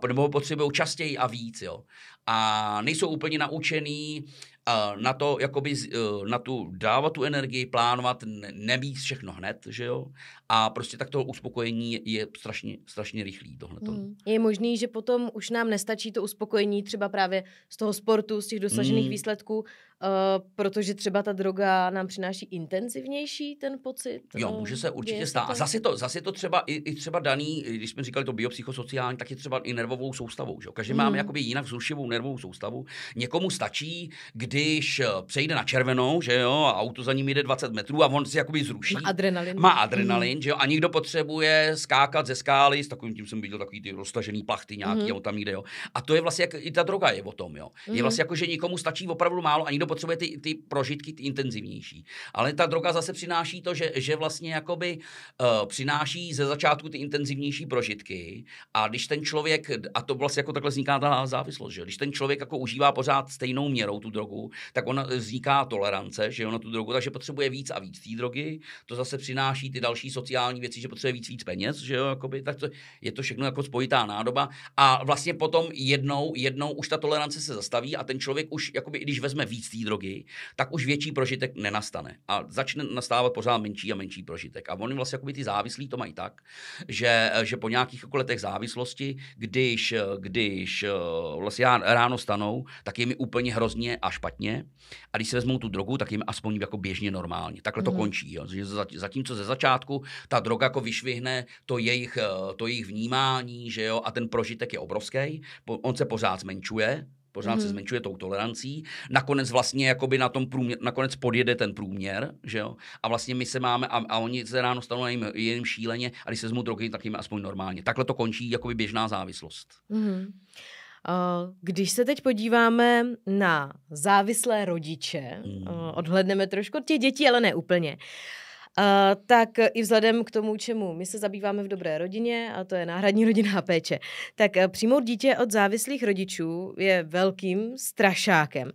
Nebo ho potřebují častěji a víc, jo? A nejsou úplně naučený na to, jakoby, na tu dávat tu energii, plánovat, nebýt všechno hned, že jo? A prostě tak to uspokojení je strašně rychlý tohleto. Je možný, že potom už nám nestačí to uspokojení třeba právě z toho sportu, z těch dosažených výsledků, protože třeba ta droga nám přináší intenzivnější ten pocit? Jo, může se určitě stát. A zase to třeba i třeba daný, když jsme říkali to biopsychosociální, tak je třeba i nervovou soustavou. Že? Každý máme jakoby jinak vzrušivou nervovou soustavu. Někomu stačí, když přejde na červenou, že jo, a auto za ním jde 20 metrů a on si jakoby zruší. Má adrenalin, že jo, a někdo potřebuje skákat ze skály, s takovým tím jsem viděl takový ty roztažený plachty nějaký, tam někde, jo. A to je vlastně, jak i ta droga je o tom, jo. Je vlastně jako, že někomu stačí opravdu málo a někdo potřebuje ty prožitky, ty intenzivnější. Ale ta droga zase přináší to, že vlastně jakoby přináší ze začátku ty intenzivnější prožitky a když ten člověk, a to vlastně jako takhle vzniká ta závislost, že když ten člověk jako užívá pořád stejnou měrou tu drogu, tak ona vzniká tolerance, že jo, na tu drogu, takže potřebuje víc a víc té drogy. To zase přináší ty další sociální věci, že potřebuje víc peněz, že jo, jakoby, tak to, je to všechno jako spojitá nádoba a vlastně potom jednou už ta tolerance se zastaví a ten člověk už jakoby, když vezme víc té drogy, tak už větší prožitek nenastane. A začne nastávat pořád menší a menší prožitek. A oni vlastně jakoby ty závislí to mají tak, že po nějakých letech závislosti, když vlastně ráno stanou, tak je mi úplně hrozně a špatně. A když si vezmou tu drogu, tak jim aspoň jako běžně normálně. Takhle to končí. Jo. Zatímco ze začátku ta droga jako vyšvihne to jejich vnímání, že jo, a ten prožitek je obrovský. On se pořád zmenšuje. Se zmenšuje tou tolerancí. Nakonec vlastně jakoby na tom průměr, nakonec podjede ten průměr, že jo? A vlastně my se máme, a oni se ráno stanou jiným šíleně, a když se vezmou drogy, tak jim aspoň normálně. Takhle to končí jakoby běžná závislost. Když se teď podíváme na závislé rodiče, odhlédneme trošku od těch dětí, ale ne úplně, tak i vzhledem k tomu, čemu my se zabýváme v dobré rodině, a to je náhradní rodinná péče, tak přijmout dítě od závislých rodičů je velkým strašákem.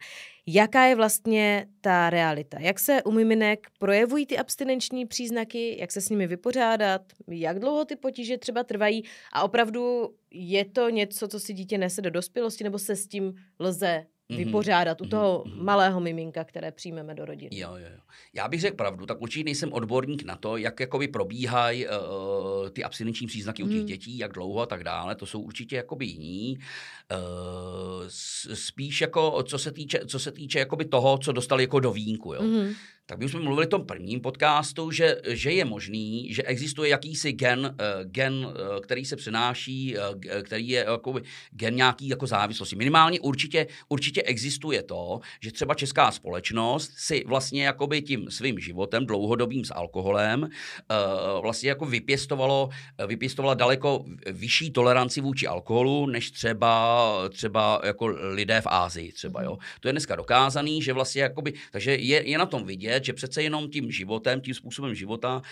Jaká je vlastně ta realita? Jak se u miminek projevují ty abstinenční příznaky, jak se s nimi vypořádat, jak dlouho ty potíže třeba trvají a opravdu je to něco, co si dítě nese do dospělosti, nebo se s tím lze vypořádat u toho malého miminka, které přijmeme do rodiny? Jo. Já bych řekl pravdu, tak určitě nejsem odborník na to, jak jakoby probíhají ty abstinenční příznaky u těch dětí, jak dlouho a tak dále. To jsou určitě jakoby jiní. Spíš jako, co se týče jakoby toho, co dostali jako do vínku, jo. Tak my jsme mluvili v tom prvním podcastu, že je možný, že existuje jakýsi gen, který se přenáší, který je jakoby gen nějaký jako závislosti. Minimálně určitě existuje to, že třeba česká společnost si vlastně jakoby tím svým životem dlouhodobým s alkoholem vlastně jako vypěstovala daleko vyšší toleranci vůči alkoholu, než třeba jako lidé v Asii třeba, jo. To je dneska dokázaný, že vlastně jakoby, takže je na tom vidět, že přece jenom tím životem, tím způsobem života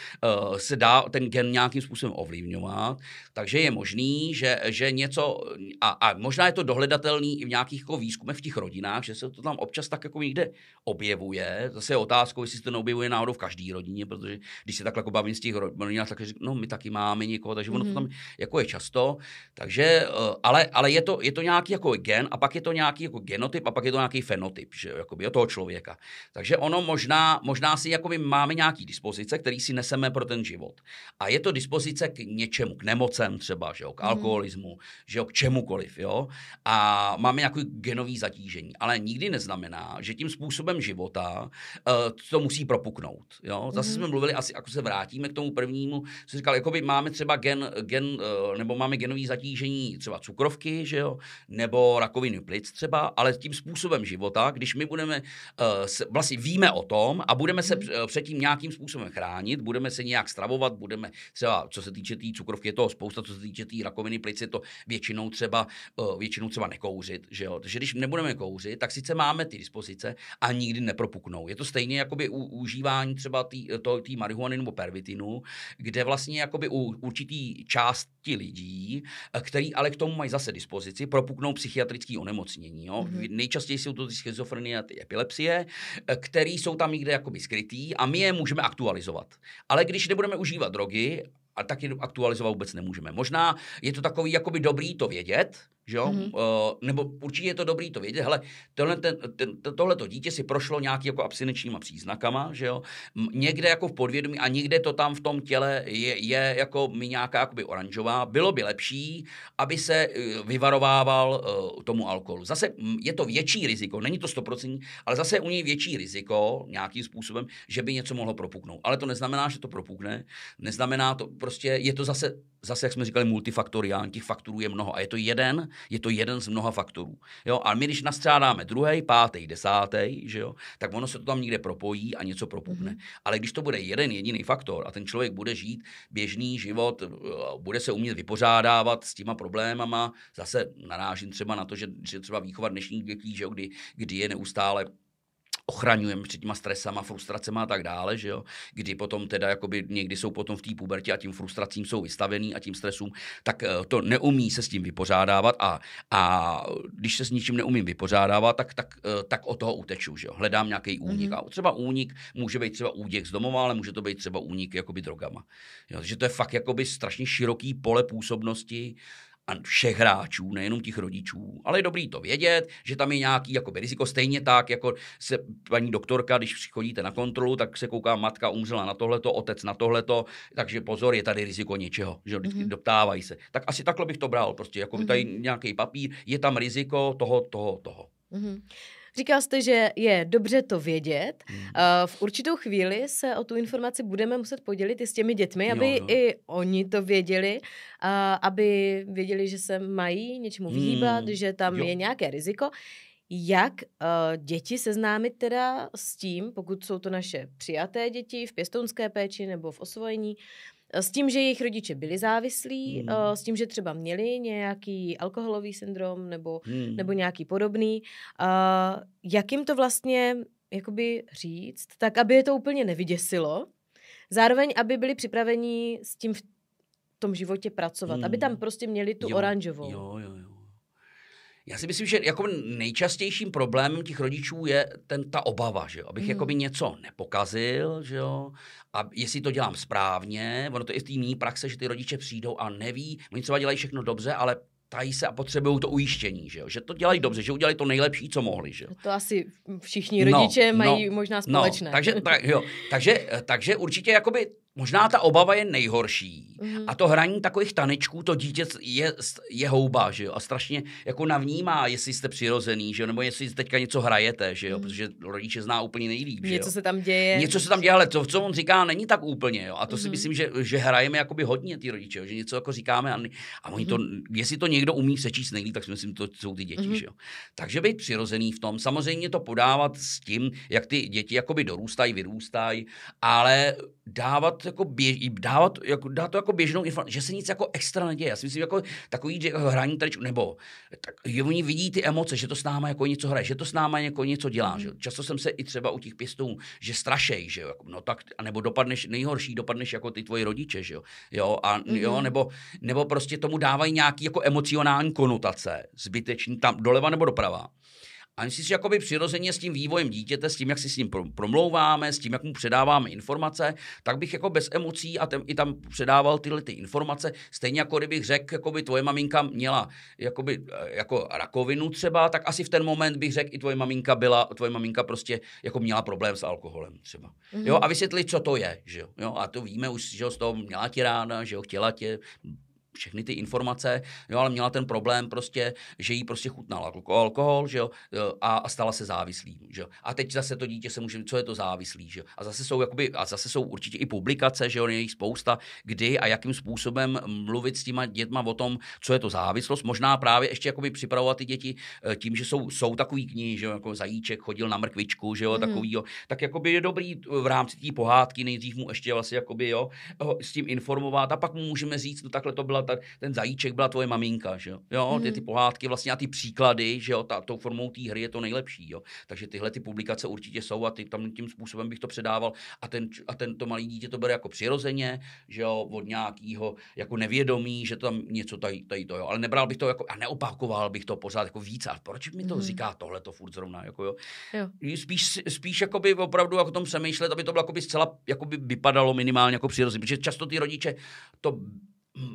se dá ten gen nějakým způsobem ovlivňovat, takže je možný, že něco, a možná je to dohledatelný i v nějakých jako výzkumech v těch rodinách, že se to tam občas tak jako někde objevuje. Zase je otázkou, jestli se to neobjevuje náhodou v každé rodině, protože když se takhle jako bavím z těch rodinách, tak říkám, no my taky máme někoho, takže ono to tam jako je často. Takže, ale je to nějaký jako gen, a pak je to nějaký jako genotyp, a pak je to nějaký fenotyp, že jakoby od toho člověka. Takže ono možná si jakoby máme nějaký dispozice, který si neseme pro ten život. A je to dispozice k něčemu, k nemocem třeba, že jo, k alkoholismu, že jo, k čemukoliv, jo. A máme nějaký genový zatížení, ale nikdy neznamená, že tím způsobem života to musí propuknout, jo. Zase jsme mluvili, asi jako se vrátíme k tomu prvnímu, co říkal, jakoby máme třeba gen nebo máme genový zatížení třeba cukrovky, že jo, nebo rakoviny plic třeba, ale tím způsobem života, když my budeme vlastně víme o tom a budeme se předtím nějakým způsobem chránit, budeme se nějak stravovat, budeme třeba, co se týče té cukrovky, je toho spousta, co se týče té rakoviny plic, je to většinou třeba nekouřit, že jo. Takže když nebudeme kouřit, tak sice máme ty dispozice a nikdy nepropuknou. Je to stejně jakoby u užívání třeba té marihuany nebo pervitinu, kde vlastně jakoby u určitý části lidí, který ale k tomu mají zase dispozici, propuknou psychiatrické onemocnění, jo. Nejčastěji jsou to ty schizofrenie a ty epilepsie, který jsou tam někde jakoby skrytý a my je můžeme aktualizovat. Ale když nebudeme užívat drogy, a taky aktualizovat vůbec nemůžeme. Možná je to takový jakoby dobrý to vědět, že jo? Nebo určitě je to dobrý to vědět, hele, tohleto dítě si prošlo nějaký jako abstinenčníma příznakama, že jo? Někde jako v podvědomí a někde to tam v tom těle je jako mi nějaká jakoby oranžová. Bylo by lepší, aby se vyvarovával tomu alkoholu. Zase je to větší riziko, není to 100%, ale zase je u něj větší riziko nějakým způsobem, že by něco mohlo propuknout. Ale to neznamená, že to propukne, neznamená to, prostě je to zase jak jsme říkali, multifaktoriální, těch faktorů je mnoho a je to jeden z mnoha faktorů. Jo? A my, když nastřádáme 2., 5., 10., že jo, tak ono se to tam někde propojí a něco propukne. Ale když to bude jeden jediný faktor a ten člověk bude žít běžný život, bude se umět vypořádávat s těma problémama, zase narážím třeba na to, že třeba výchova dnešních dětí, že jo, kdy je neustále ochraňujeme před těma stresama, frustracema a tak dále, že jo, kdy potom teda jakoby někdy jsou potom v té pubertě a tím frustracím jsou vystavený a tím stresům, tak to neumí se s tím vypořádávat a když se s ničím neumím vypořádávat, tak od toho uteču, že jo, hledám nějaký únik. A třeba únik může být třeba útěk z domova, ale může to být třeba únik jakoby drogama. Jo, takže to je fakt jakoby strašně široký pole působnosti a všech hráčů, nejenom těch rodičů, ale je dobrý to vědět, že tam je nějaký jakoby riziko, stejně tak, jako se paní doktorka, když chodíte na kontrolu, tak se kouká, matka umřela na tohleto, otec na tohleto, takže pozor, je tady riziko něčeho, že vždycky doptávají se. Tak asi takhle bych to bral, prostě jako tady nějaký papír, je tam riziko toho. Říkal jste, že je dobře to vědět. V určitou chvíli se o tu informaci budeme muset podělit i s těmi dětmi, aby i oni to věděli, aby věděli, že se mají něčemu vyhýbat, že tam je nějaké riziko. Jak děti seznámit teda s tím, pokud jsou to naše přijaté děti v pěstounské péči nebo v osvojení, s tím, že jejich rodiče byli závislí, s tím, že třeba měli nějaký alkoholový syndrom nebo nějaký podobný. Jak jim to vlastně jakoby říct, tak aby je to úplně nevyděsilo, zároveň aby byli připraveni s tím v tom životě pracovat, aby tam prostě měli tu oranžovou. Jo. Já si myslím, že jako nejčastějším problémem těch rodičů je ta obava, že jo? Abych jakoby něco nepokazil, že jo? A jestli to dělám správně, ono to je z té mý praxe, že ty rodiče přijdou a neví, oni třeba dělají všechno dobře, ale tají se a potřebují to ujištění, že jo? Že to dělají dobře, že udělají to nejlepší, co mohli, že jo? To asi všichni rodiče mají možná společné. Takže určitě jakoby možná ta obava je nejhorší. A to hraní takových tanečků, to dítě je houba, že jo? A strašně jako navnímá, jestli jste přirozený, že jo? Nebo jestli teďka něco hrajete, že jo? Protože rodiče zná úplně nejlíp, že jo? Něco se tam děje. Něco se tam děje, ale to, co on říká, není tak úplně, jo? A to si myslím, že hrajeme jakoby hodně ty rodiče, jo? Že něco jako říkáme a oni to, jestli to někdo umí přečíst nejlíp, tak si myslím, to jsou ty děti, že jo? Takže být přirozený v tom, samozřejmě to podávat s tím, jak ty děti jakoby dorůstají, vyrůstají, ale dát to jako běžnou informaci, že se nic jako extra neděje. Já si myslím, jako takový hraní tanečku, nebo tak, oni vidí ty emoce, že to s náma jako něco hraje, že to s náma jako něco dělá. Že? Často jsem se i třeba u těch pěstounů, že strašej, že jo, no tak, nebo dopadneš jako ty tvoji rodiče, že jo, nebo prostě tomu dávají nějaký jako emocionální konotace, zbytečný, tam doleva nebo doprava. A myslím si, že jakoby přirozeně s tím vývojem dítěte, s tím, jak si s ním promlouváme, s tím, jak mu předáváme informace, tak bych jako bez emocí a i tam předával tyhle ty informace. Stejně jako kdybych řekl, jakoby tvoje maminka měla jakoby, jako rakovinu třeba, tak asi v ten moment bych řekl, i tvoje maminka prostě jako měla problém s alkoholem třeba. Jo, a vysvětlit, co to je, že jo. A to víme už, že z toho měla tě ráda, že jo, chtěla tě, všechny ty informace, jo, ale měla ten problém prostě, že jí prostě chutnal alkohol, že jo, a stala se závislým, že jo. A teď zase to dítě se může, co je to závislý, že jo. A zase jsou určitě i publikace, že jo, je jich spousta, kdy a jakým způsobem mluvit s těma dětma o tom, co je to závislost. Možná právě ještě jakoby připravovat ty děti tím, že jsou takový knihy, že jo, jako Zajíček chodil na mrkvičku, že jo, takovýho. Tak jakoby je dobrý v rámci té pohádky nejdřív mu ještě vlastně jakoby, jo, s tím informovat a pak mu můžeme říct, no takhle to byla ten Zajíček byla tvoje maminka, že jo? Ty pohádky vlastně a ty příklady, že jo, tou formou té hry je to nejlepší, jo. Takže tyhle ty publikace určitě jsou a tam tím způsobem bych to předával a to malé dítě to bere jako přirozeně, že jo, od nějakého jako nevědomí, že tam něco tady to, jo. Ale nebral bych to jako a neopakoval bych to pořád jako víc. A proč mi to říká tohle to furt zrovna, jako jo? Spíš jakoby opravdu jako tom přemýšlet, aby to bylo jakoby zcela jakoby vypadalo minimálně jako přirozeně, protože často ty rodiče to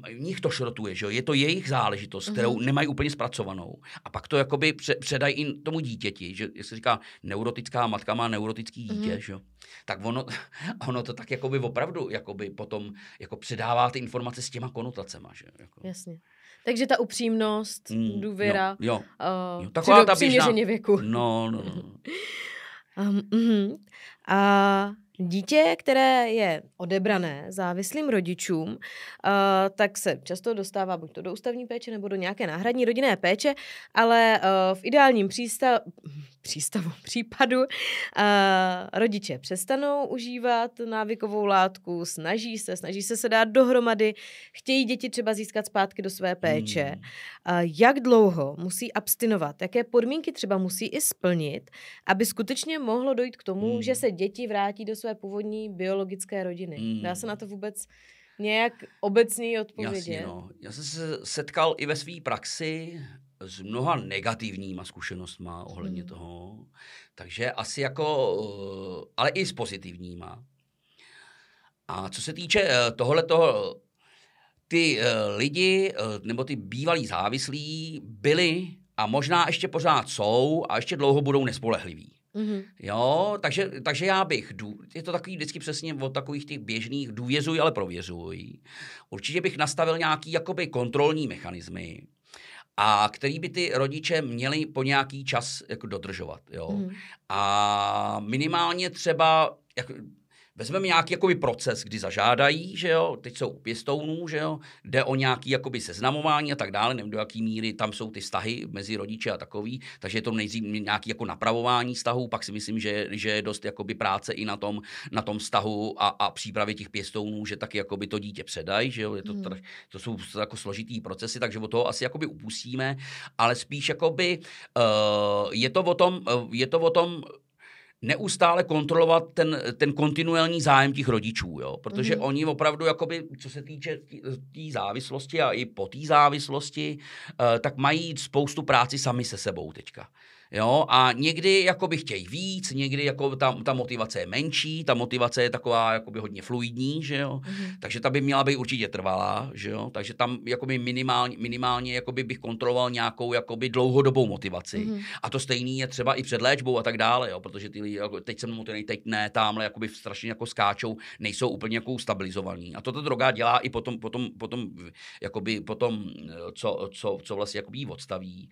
v nich to šrotuje, že jo? Je to jejich záležitost, kterou nemají úplně zpracovanou. A pak to jakoby předají i tomu dítěti, že se říká neurotická matka má neurotický dítě, že jo? Tak ono to tak jakoby opravdu jakoby potom jako předává ty informace s těma konotacema, že jako. Jasně. Takže ta upřímnost, důvěra, taková ta přiměřeně věku. No. A dítě, které je odebrané závislým rodičům, tak se často dostává buď to do ústavní péče nebo do nějaké náhradní rodinné péče, ale v ideálním případu rodiče přestanou užívat návykovou látku, snaží se dát dohromady, chtějí děti třeba získat zpátky do své péče. Jak dlouho musí abstinovat, jaké podmínky třeba musí i splnit, aby skutečně mohlo dojít k tomu, že se děti vrátí do své původní biologické rodiny. Dá se na to vůbec nějak obecně odpovědět? Jasně, no. Já jsem se setkal i ve své praxi s mnoha negativníma zkušenostma ohledně toho, takže asi jako, ale i s pozitivníma. A co se týče tohletoho, ty lidi nebo ty bývalí závislí byli a možná ještě pořád jsou a ještě dlouho budou nespolehliví. Mm-hmm. Jo, takže já bych, je to takový vždycky přesně od takových těch běžných důvěřuj, ale prověřuj. Určitě bych nastavil nějaký jakoby kontrolní mechanismy, a který by ty rodiče měli po nějaký čas jako dodržovat. Jo. A minimálně třeba vezmeme nějaký jakoby proces, kdy zažádají, že jo, teď jsou u pěstounů, že jo, jde o nějaký jakoby seznamování a tak dále, nevím do jaký míry tam jsou ty vztahy mezi rodiče a takový, takže je to nejdřív nějaký jako napravování vztahů, pak si myslím, že je dost jakoby práce i na tom vztahu a přípravě těch pěstounů, že taky jakoby to dítě předají, že jo, to jsou jako složitý procesy, takže od toho asi jakoby upustíme, ale spíš jakoby je to o tom neustále kontrolovat ten kontinuální zájem těch rodičů, jo? Protože oni opravdu, jakoby, co se týče té závislosti a i po té závislosti, tak mají spoustu práci sami se sebou teďka. Jo? A někdy jakoby chtějí víc, někdy jako ta motivace je menší, ta motivace je taková jakoby hodně fluidní, že jo? Takže ta by měla být určitě trvalá, že jo? Takže tam jakoby minimálně jakoby bych kontroloval nějakou jakoby dlouhodobou motivaci. A to stejný je třeba i před léčbou a tak dále, jo? Protože ty lidi jako, teď jsem motivovaný, teď ne, tamhle jakoby strašně jako skáčou, nejsou úplně jako stabilizovaní. A to ta droga dělá i potom co vlastně jakoby jí odstaví.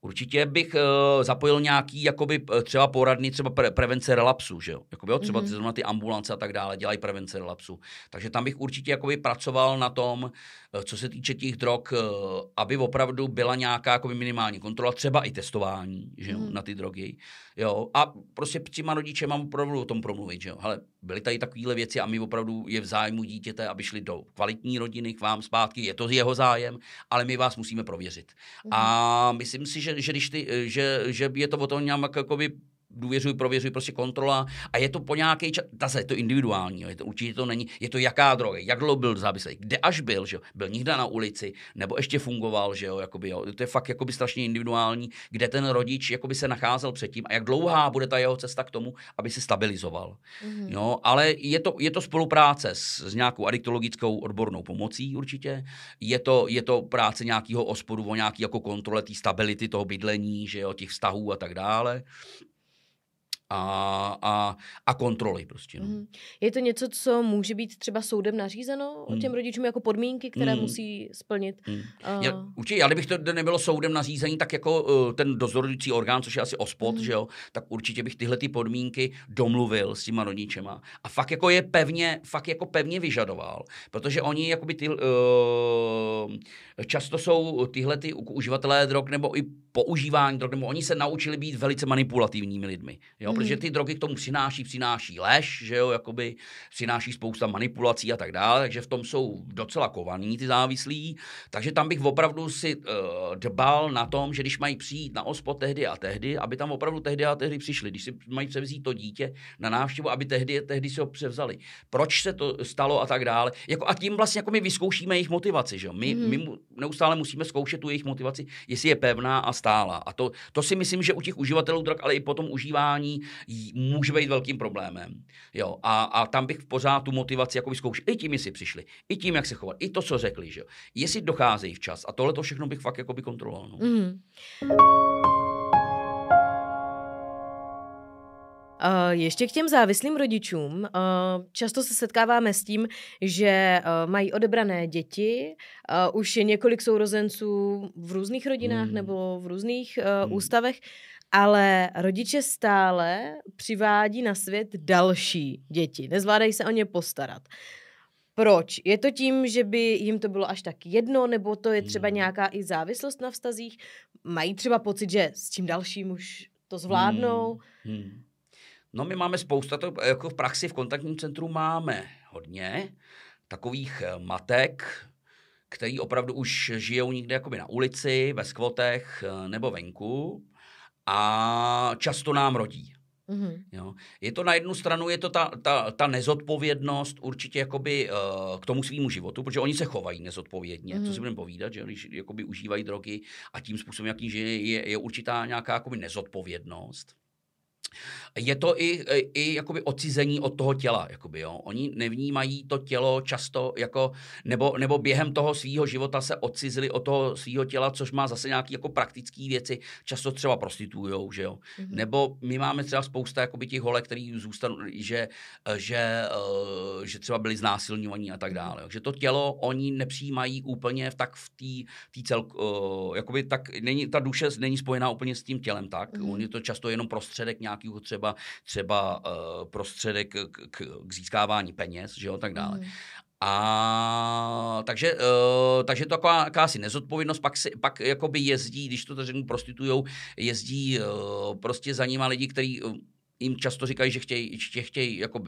Určitě bych zapojil nějaký jakoby třeba poradny, třeba prevence relapsu, že jo? Jakoby, třeba zrovna ty ambulance a tak dále dělají prevence relapsu. Takže tam bych určitě jakoby pracoval na tom, co se týče těch drog, aby opravdu byla nějaká jakoby minimální kontrola, třeba i testování, že jo, na ty drogy. Jo? A prostě s těma rodičema opravdu o tom promluvit, že jo. Hele, byly tady takovéhle věci a my opravdu je v zájmu dítěte, aby šli do kvalitní rodiny k vám zpátky, je to jeho zájem, ale my vás musíme prověřit. A myslím si, že je to o tom nějak jakoby důvěřuj, prověřuj, prostě kontrola a je to po nějaký čas, zase je to individuální, jo, určitě to není, je to jaká droga, jak dlouho byl závislý, kde až byl, že jo, byl někde na ulici, nebo ještě fungoval, že jo, jakoby, jo, to je fakt jakoby strašně individuální, kde ten rodič jakoby se nacházel předtím a jak dlouhá bude ta jeho cesta k tomu, aby se stabilizoval. Jo, ale je to spolupráce s nějakou adiktologickou odbornou pomocí určitě, je to práce nějakého OSPODu o nějaký jako kontrole té stability toho bydlení, že jo, těch vztahů a tak dále. A kontroly prostě. No. Je to něco, co může být třeba soudem nařízeno těm rodičům jako podmínky, které musí splnit? Určitě, ale kdybych to nebylo soudem nařízení, tak jako ten dozorující orgán, což je asi OSPOD, že jo, tak určitě bych tyhle ty podmínky domluvil s těma rodičema. A fakt jako pevně vyžadoval, protože oni jakoby často jsou tyhle ty uživatelé drog nebo i používání drog, nebo oni se naučili být velice manipulativními lidmi, jo, protože ty drogy k tomu přináší lež, že jo, jakoby přináší spousta manipulací a tak dále, takže v tom jsou docela kovaní ty závislí, takže tam bych opravdu si dbal na tom, že když mají přijít na OSPOD tehdy a tehdy, aby tam opravdu tehdy a tehdy přišli, když si mají převzít to dítě na návštěvu, aby tehdy si ho převzali. Proč se to stalo a tak dále. Jako, a tím vlastně jako my vyzkoušíme jejich motivaci, že jo. My neustále musíme zkoušet tu jejich motivaci, jestli je pevná a stála. A to si myslím, že u těch uživatelů drog, ale i po tom užívání může být velkým problémem. Jo, a tam bych pořád tu motivaci jako vyzkoušel. I tím, jestli přišli, i tím, jak se chovali, i to, co řekli, že jo. Jestli docházejí včas. A tohle to všechno bych fakt jako by kontroloval. No. Ještě k těm závislým rodičům. Často se setkáváme s tím, že mají odebrané děti, už je několik sourozenců v různých rodinách nebo v různých ústavech, ale rodiče stále přivádí na svět další děti. Nezvládají se o ně postarat. Proč? Je to tím, že by jim to bylo až tak jedno, nebo to je třeba nějaká i závislost na vztazích? Mají třeba pocit, že s tím dalším už to zvládnou? No, my máme spousta, to jako v praxi v kontaktním centru máme hodně takových matek, který opravdu už žijou někde jakoby na ulici, ve skvotech nebo venku a často nám rodí. Jo. Je to na jednu stranu, je to ta nezodpovědnost určitě jakoby, k tomu svýmu životu, protože oni se chovají nezodpovědně, co si budeme povídat, že když jakoby užívají drogy a tím způsobem, jaký je určitá nějaká jakoby nezodpovědnost. Je to i jakoby odcizení od toho těla, jakoby, jo. Oni nevnímají to tělo často jako, nebo během toho svýho života se odcizili od toho svýho těla, což má zase nějaký jako praktický věci, často třeba prostitujou, že jo. Nebo my máme třeba spousta jakoby těch holek, který zůstanou, že třeba byli znásilňovaní a tak dále. Takže to tělo oni nepřijímají úplně v té jakoby tak není, ta duše není spojená úplně s tím tělem, tak. On je to často jenom prostředek nějakého třeba prostředek k získávání peněz, že jo, tak dále. A takže to taková jakási nezodpovědnost, pak jakoby jezdí, když to řeknu, prostitujou, jezdí prostě za nima lidi, kteří jim často říkají, že chtějí jako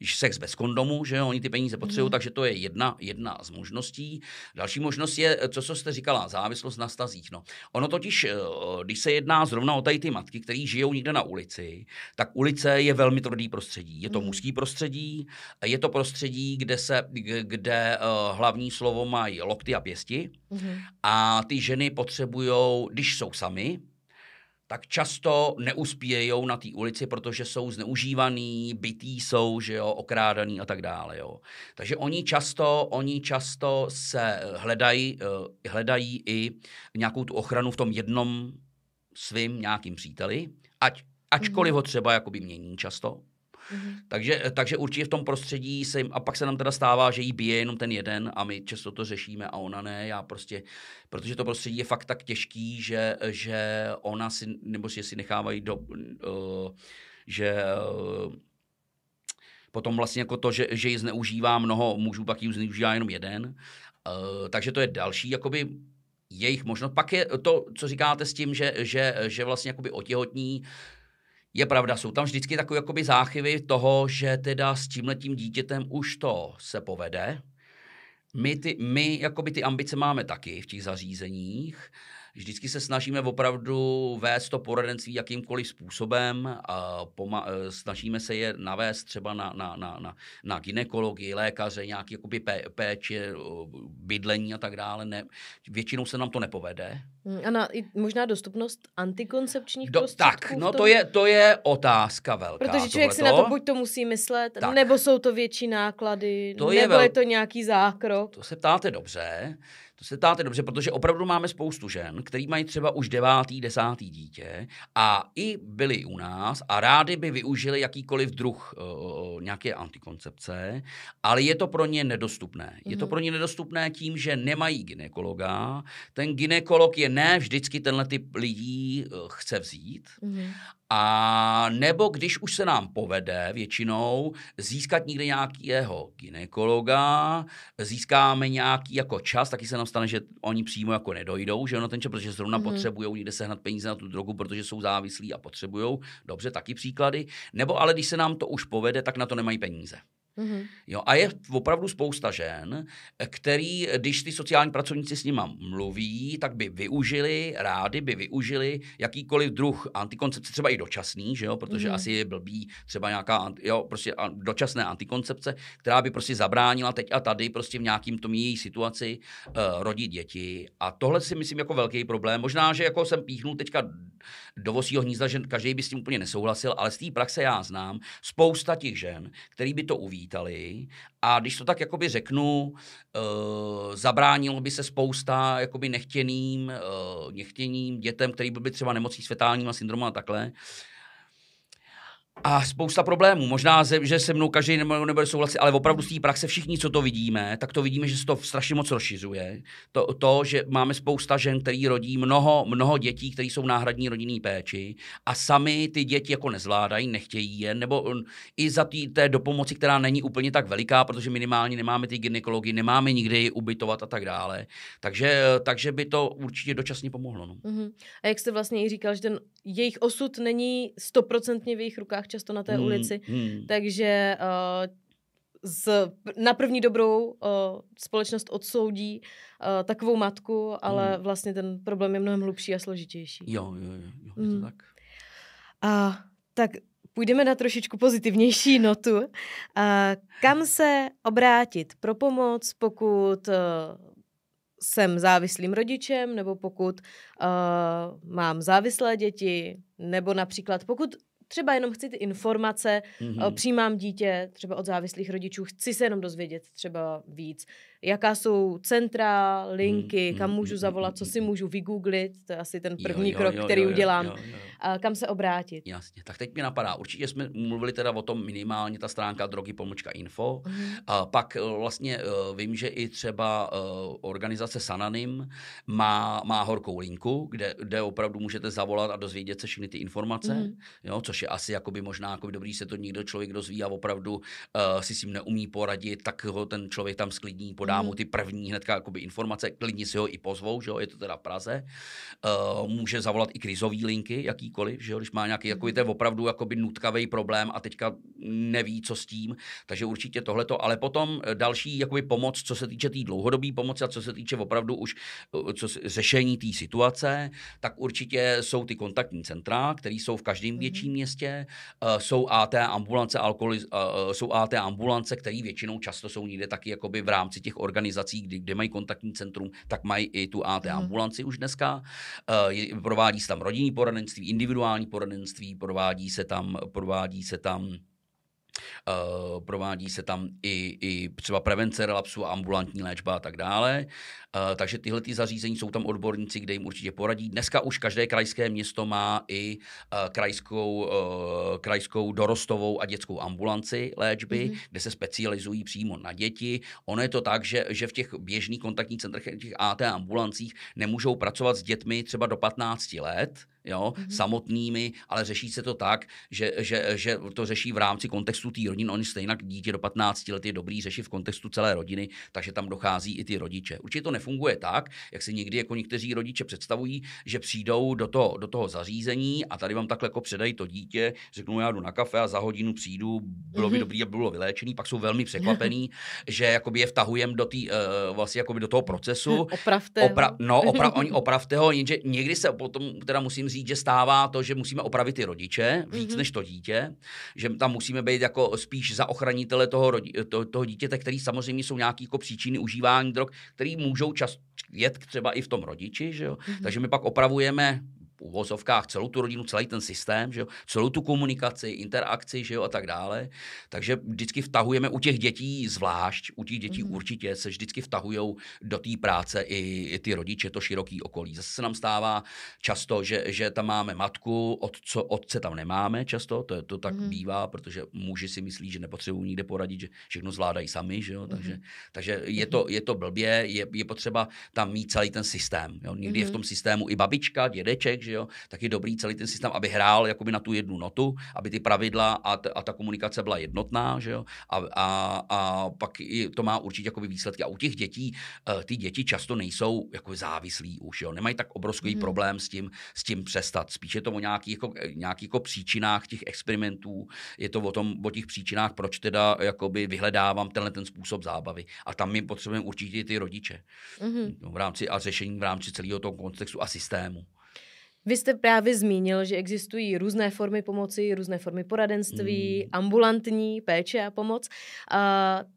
sex bez kondomu, že jo, oni ty peníze potřebují, takže to je jedna z možností. Další možnost je, co jste říkala, závislost na vztazích. No. Ono totiž, když se jedná zrovna o tady ty matky, které žijou někde na ulici, tak ulice je velmi tvrdý prostředí. Je to mužský prostředí, je to prostředí, kde hlavní slovo mají lokty a pěsti a ty ženy potřebujou, když jsou samy, tak často neuspějou na té ulici, protože jsou zneužívaný, bitý jsou, že jo, okrádaný a tak dále, jo. Takže oni často se hledají i nějakou tu ochranu v tom jednom svým nějakým příteli, ačkoliv ho třeba jakoby mění často. Takže určitě v tom prostředí a pak se nám teda stává, že jí bije jenom ten jeden a my často to řešíme a ona ne, protože to prostředí je fakt tak těžký, že ona si, nebo že si nechávají že potom vlastně jako to, že ji zneužívá mnoho mužů, pak ji zneužívá jenom jeden. Takže to je další jakoby jejich možnost. Pak je to, co říkáte s tím, že vlastně jakoby otěhotní. Je pravda, jsou tam vždycky takové jakoby záchyvy toho, že teda s tímhletím dítětem už to se povede. My jakoby ty ambice máme taky v těch zařízeních. Vždycky se snažíme opravdu vést to poradenství jakýmkoliv způsobem a snažíme se je navést třeba na gynekologii, lékaře, nějaký jakoby péče, bydlení a tak dále. Ne, většinou se nám to nepovede. A možná dostupnost antikoncepčních prostředků? Tak, no to je otázka velká. Protože člověk si na to buď to musí myslet, tak. Nebo jsou to větší náklady, je to nějaký zákrok. To se ptáte dobře. Protože opravdu máme spoustu žen, který mají třeba už 9., 10. dítě a i byli u nás a rádi by využili jakýkoliv druh nějaké antikoncepce, ale je to pro ně nedostupné. Je to pro ně nedostupné tím, že nemají gynekologa. Ten gynekolog je ne vždycky tenhle typ lidí chce vzít. A nebo když už se nám povede většinou získat někde nějakého gynekologa, získáme nějaký jako čas, taky se nám stane, že oni přímo jako nedojdou, že na ten čas, protože zrovna potřebují někde sehnat peníze na tu drogu, protože jsou závislí a potřebují. Dobře, taky příklady. Nebo ale když se nám to už povede, tak na to nemají peníze. Jo, a je opravdu spousta žen, který, když ty sociální pracovníci s nima mluví, tak by rádi by využili jakýkoliv druh antikoncepce, třeba i dočasný, že jo, protože asi je blbý třeba nějaká prostě dočasné antikoncepce, která by prostě zabránila teď a tady prostě v nějakým tom její situaci rodit děti. A tohle si myslím jako velký problém. Možná, že jako jsem píchnul teďka do vosího hnízda, že každý by s tím úplně nesouhlasil, ale z té praxe já znám spousta těch žen, který by to uvítali. A když to tak jakoby řeknu, zabránilo by se spousta jakoby nechtěným dětem, který by byly třeba nemocí s fetálním syndromem a takhle. A spousta problémů. Možná, že se mnou každý nebude souhlasit, ale opravdu z té praxe všichni, co to vidíme, tak to vidíme, že se to strašně moc rozšiřuje. To, že máme spousta žen, který rodí mnoho dětí, které jsou náhradní rodinný péči a sami ty děti jako nezvládají, nechtějí je, nebo i za té dopomoci, která není úplně tak veliká, protože minimálně nemáme ty gynekology, nemáme nikde ji ubytovat a tak dále. Takže by to určitě dočasně pomohlo. No. A jak jste vlastně i říkal, že ten jejich osud není 100% v jejich rukách často na té ulici, takže na první dobrou společnost odsoudí takovou matku, ale vlastně ten problém je mnohem hlubší a složitější. Jo, je to tak. Tak půjdeme na trošičku pozitivnější notu. Kam se obrátit pro pomoc, pokud jsem závislým rodičem, nebo pokud mám závislé děti, nebo například pokud třeba jenom chci ty informace, přijímám dítě třeba od závislých rodičů, chci se jenom dozvědět třeba víc. Jaká jsou centra, linky, kam můžu zavolat, co si můžu vygooglit, to je asi ten první krok, který udělám. A kam se obrátit. Jasně, tak teď mi napadá, určitě jsme mluvili teda o tom minimálně ta stránka drogy.info. A pak vlastně vím, že i třeba organizace Sananim má horkou linku, kde opravdu můžete zavolat a dozvědět se všechny ty informace, jo, což je asi jakoby možná jakoby dobrý, se to někdo člověk dozví a opravdu si s tím neumí poradit, tak ho ten člověk tam sklidní, podá mu ty první hnedka jakoby informace, klidně si ho i pozvou, že jo, je to teda v Praze. Může zavolat i krizový linky, jakýkoliv, že jo, když má nějaký jakoby, to je opravdu jakoby nutkavý problém a teďka neví, co s tím, takže určitě tohleto, ale potom další jakoby pomoc, co se týče té dlouhodobé pomoci a co se týče opravdu už řešení té situace, tak určitě jsou ty kontaktní centra, které jsou v každém větším městě, jsou AT ambulance, jsou AT ambulance, které většinou často jsou někde taky jakoby v rámci těch organizací, kde mají kontaktní centrum, tak mají i tu AT ambulanci už dneska. Provádí se tam rodinný poradenství, individuální poradenství, provádí se tam i třeba prevence relapsu, ambulantní léčba a tak dále. Takže tyhle ty zařízení jsou tam odborníci, kde jim určitě poradí. Dneska už každé krajské město má i krajskou dorostovou a dětskou ambulanci léčby, kde se specializují přímo na děti. Ono je to tak, že v těch běžných kontaktních centrech, těch AT ambulancích nemůžou pracovat s dětmi třeba do 15 let, jo, samotnými, ale řeší se to tak, že to řeší v rámci kontextu té rodiny. Oni stejně dítě do 15 let je dobrý řešit v kontextu celé rodiny, takže tam dochází i ty rodiče. Určitě to nefunguje tak, jak si někdy jako někteří rodiče představují, že přijdou do toho zařízení a tady vám takhle jako předají to dítě, řeknou, já jdu na kafe a za hodinu přijdu, bylo by dobrý, aby bylo vyléčený, pak jsou velmi překvapený, že jakoby je vtahujeme do vlastně jakoby do toho procesu. Oni opravte ho, jenže někdy se potom teda musím říct, že stává to, že musíme opravit ty rodiče víc než to dítě, že tam musíme být jako spíš za ochranitele toho dítěte, který samozřejmě jsou nějaké jako příčiny užívání drog, který můžou jet třeba i v tom rodiči, že jo? Takže my pak opravujeme v uvozovkách celou tu rodinu, celý ten systém, že jo? Celou tu komunikaci, interakci, že jo? A tak dále. Takže vždycky vtahujeme u těch dětí zvlášť, u těch dětí určitě se vždycky vtahujou do té práce i ty rodiče, to široký okolí. Zase se nám stává často, že tam máme matku, otce tam nemáme často, to tak bývá, protože muži si myslí, že nepotřebují nikde poradit, že všechno zvládají sami, že jo? Takže je to blbě, je potřeba tam mít celý ten systém. Jo? Někdy je v tom systému i babička, dědeček, že jo? Tak je dobrý celý ten systém, aby hrál jakoby na tu jednu notu, aby ty pravidla a ta komunikace byla jednotná, že jo? A pak to má určitě jakoby výsledky. A u těch dětí, ty děti často nejsou jako závislí už, jo? Nemají tak obrovský problém s tím přestat. Spíš je to o nějakých jako příčinách těch experimentů, je to o těch příčinách, proč teda jakoby vyhledávám ten způsob zábavy. A tam my potřebujeme určitě ty rodiče. V rámci a řešení v rámci celého toho kontextu a systému. Vy jste právě zmínil, že existují různé formy pomoci, různé formy poradenství, ambulantní péče a pomoc.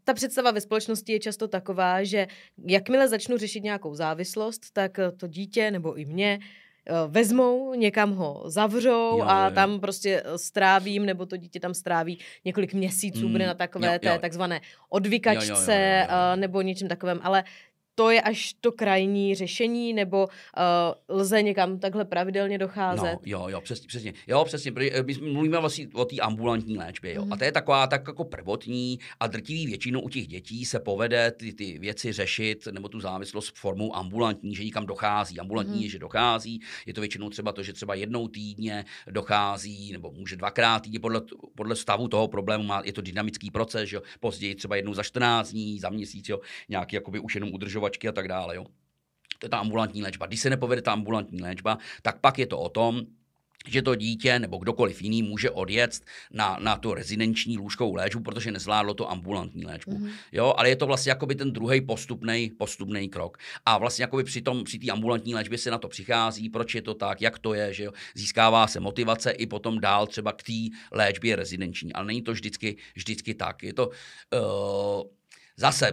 Ta představa ve společnosti je často taková, že jakmile začnu řešit nějakou závislost, tak to dítě nebo i mě vezmou, někam ho zavřou a tam prostě strávím, nebo to dítě tam stráví několik měsíců, bude na takové té takzvané odvykačce nebo něčem takovém, ale to je až to krajní řešení, nebo lze někam takhle pravidelně docházet? Přesně. Jo, přesně, protože my mluvíme vlastně o té ambulantní léčbě, jo. A to je taková tak jako prvotní a drtivý většinou u těch dětí se povede ty věci řešit, nebo tu závislost formou ambulantní, že někam dochází. Ambulantní je, že dochází, je to většinou třeba to, že třeba jednou týdně dochází, nebo může dvakrát týdně, podle stavu toho problému je to dynamický proces, jo. Později třeba jednou za 14 dní, za měsíc, jo, nějaký jakoby už jenom udržovat a tak dále. Jo. To je ta ambulantní léčba. Když se nepovede ta ambulantní léčba, tak pak je to o tom, že to dítě nebo kdokoliv jiný může odjet na tu rezidenční lůžkovou léčbu, protože nezvládlo to ambulantní léčbu. Jo, ale je to vlastně jakoby ten druhý postupný krok. A vlastně jakoby při té ambulantní léčbě se na to přichází, proč je to tak, jak to je, že jo, získává se motivace i potom dál třeba k té léčbě rezidenční. Ale není to vždycky tak. Je to zase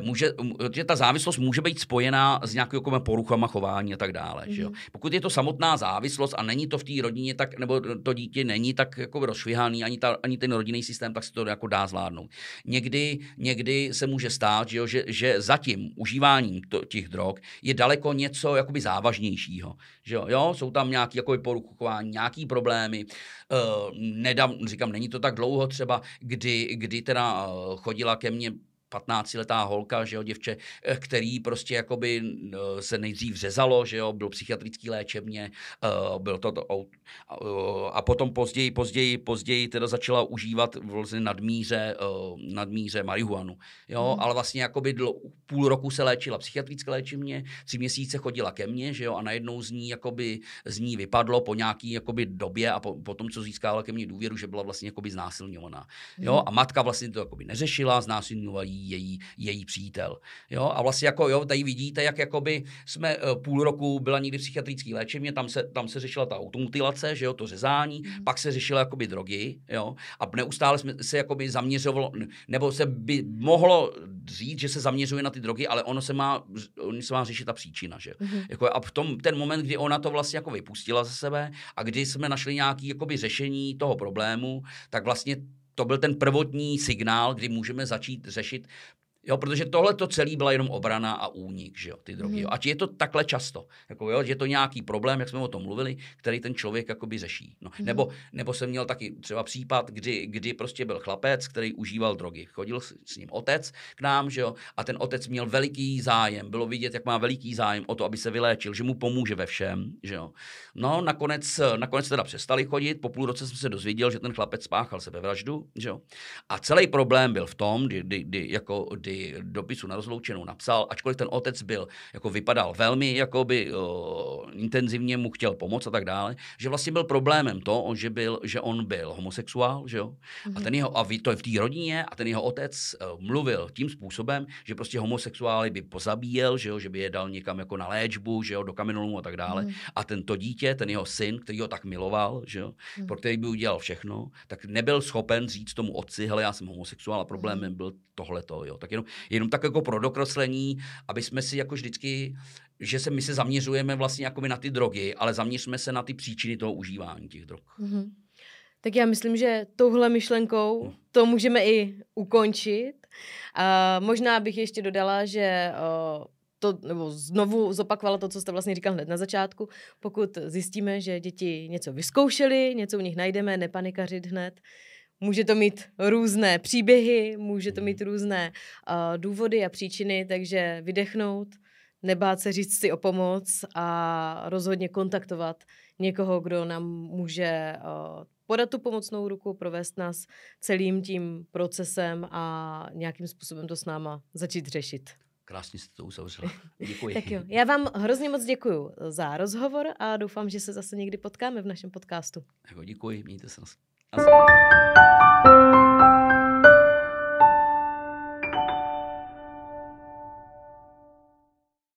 že ta závislost může být spojená s nějakými jako poruchama chování a tak dále. Že jo? Pokud je to samotná závislost a není to v té rodině, tak, nebo to dítě není tak jako rozšvihaný, ani ten rodinný systém, tak se to jako dá zvládnout. Někdy se může stát, že za tím užíváním těch drog je daleko něco jakoby závažnějšího. Že jo? Jsou tam nějaké jako poruchování, nějaké problémy. Říkám, není to tak dlouho třeba, kdy teda chodila ke mně 15letá holka, že jo, děvče, který prostě jakoby se nejdřív řezalo, že jo, byl psychiatrický léčebně, byl to a potom později teda začala užívat vlastně nadmíře marihuanu, jo, ale vlastně jakoby půl roku se léčila psychiatrické léčebně, 3 měsíce chodila ke mně, že jo, a najednou z ní vypadlo po nějaký jakoby době a po tom, co získávala ke mně důvěru, že byla vlastně jakoby znásilňovaná, jo, a matka vlastně to jakoby neřešila, znásilňovala její přítel. Jo? A vlastně jako, jo, tady vidíte, jak jakoby jsme půl roku byla někdy psychiatrický léčebně, tam se řešila ta automutilace, že jo, to řezání, pak se řešila jakoby drogy, jo, a neustále jsme se jakoby zaměřovalo, nebo se by mohlo říct, že se zaměřuje na ty drogy, ale ono se má řešit ta příčina, že jo. Jako, a v ten moment, kdy ona to vlastně jako vypustila ze sebe a kdy jsme našli nějaký jakoby řešení toho problému, tak vlastně to byl ten prvotní signál, kdy můžeme začít řešit, jo, protože tohle to celé byla jenom obrana a únik, že jo, ty drogy. Jo. Ať je to takhle často, jako jo, že je to nějaký problém, jak jsme o tom mluvili, který ten člověk jakoby řeší. No. Nebo jsem měl taky třeba případ, kdy prostě byl chlapec, který užíval drogy. Chodil s ním otec k nám, že jo, a ten otec měl veliký zájem, bylo vidět, jak má veliký zájem o to, aby se vyléčil, že mu pomůže ve všem, že jo. No, nakonec teda přestali chodit, po půl roce jsem se dozvěděl, že ten chlapec spáchal sebevraždu, že jo. A celý problém byl v tom, kdy dopisu na rozloučenou napsal, ačkoliv ten otec vypadal velmi intenzivně, mu chtěl pomoct a tak dále, že vlastně byl problémem to, že on byl homosexuál, že jo? A to je v té rodině a ten jeho otec mluvil tím způsobem, že prostě homosexuály by pozabíjel, že jo? Že by je dal někam jako na léčbu, že jo? Do kamenolomu a tak dále. A tento dítě, ten jeho syn, který ho tak miloval, že jo? Pro který by udělal všechno, tak nebyl schopen říct tomu otci, hele, já jsem homosexuál a problémem byl tohleto, jo. Tak jenom tak jako pro dokreslení, aby jsme si jako vždycky, že my se zaměřujeme vlastně jako na ty drogy, ale zaměřme se na ty příčiny toho užívání těch drog. Tak já myslím, že touhle myšlenkou to můžeme i ukončit. A možná bych ještě dodala, že nebo znovu zopakovala to, co jste vlastně říkal hned na začátku. Pokud zjistíme, že děti něco vyzkoušely, něco u nich najdeme, nepanikařit hned. Může to mít různé příběhy, může to mít různé důvody a příčiny, takže vydechnout, nebát se říct si o pomoc a rozhodně kontaktovat někoho, kdo nám může podat tu pomocnou ruku, provést nás celým tím procesem a nějakým způsobem to s náma začít řešit. Krásně jste to uzavřela. Děkuji. Tak jo, já vám hrozně moc děkuju za rozhovor a doufám, že se zase někdy potkáme v našem podcastu. Děkuji, mějte se.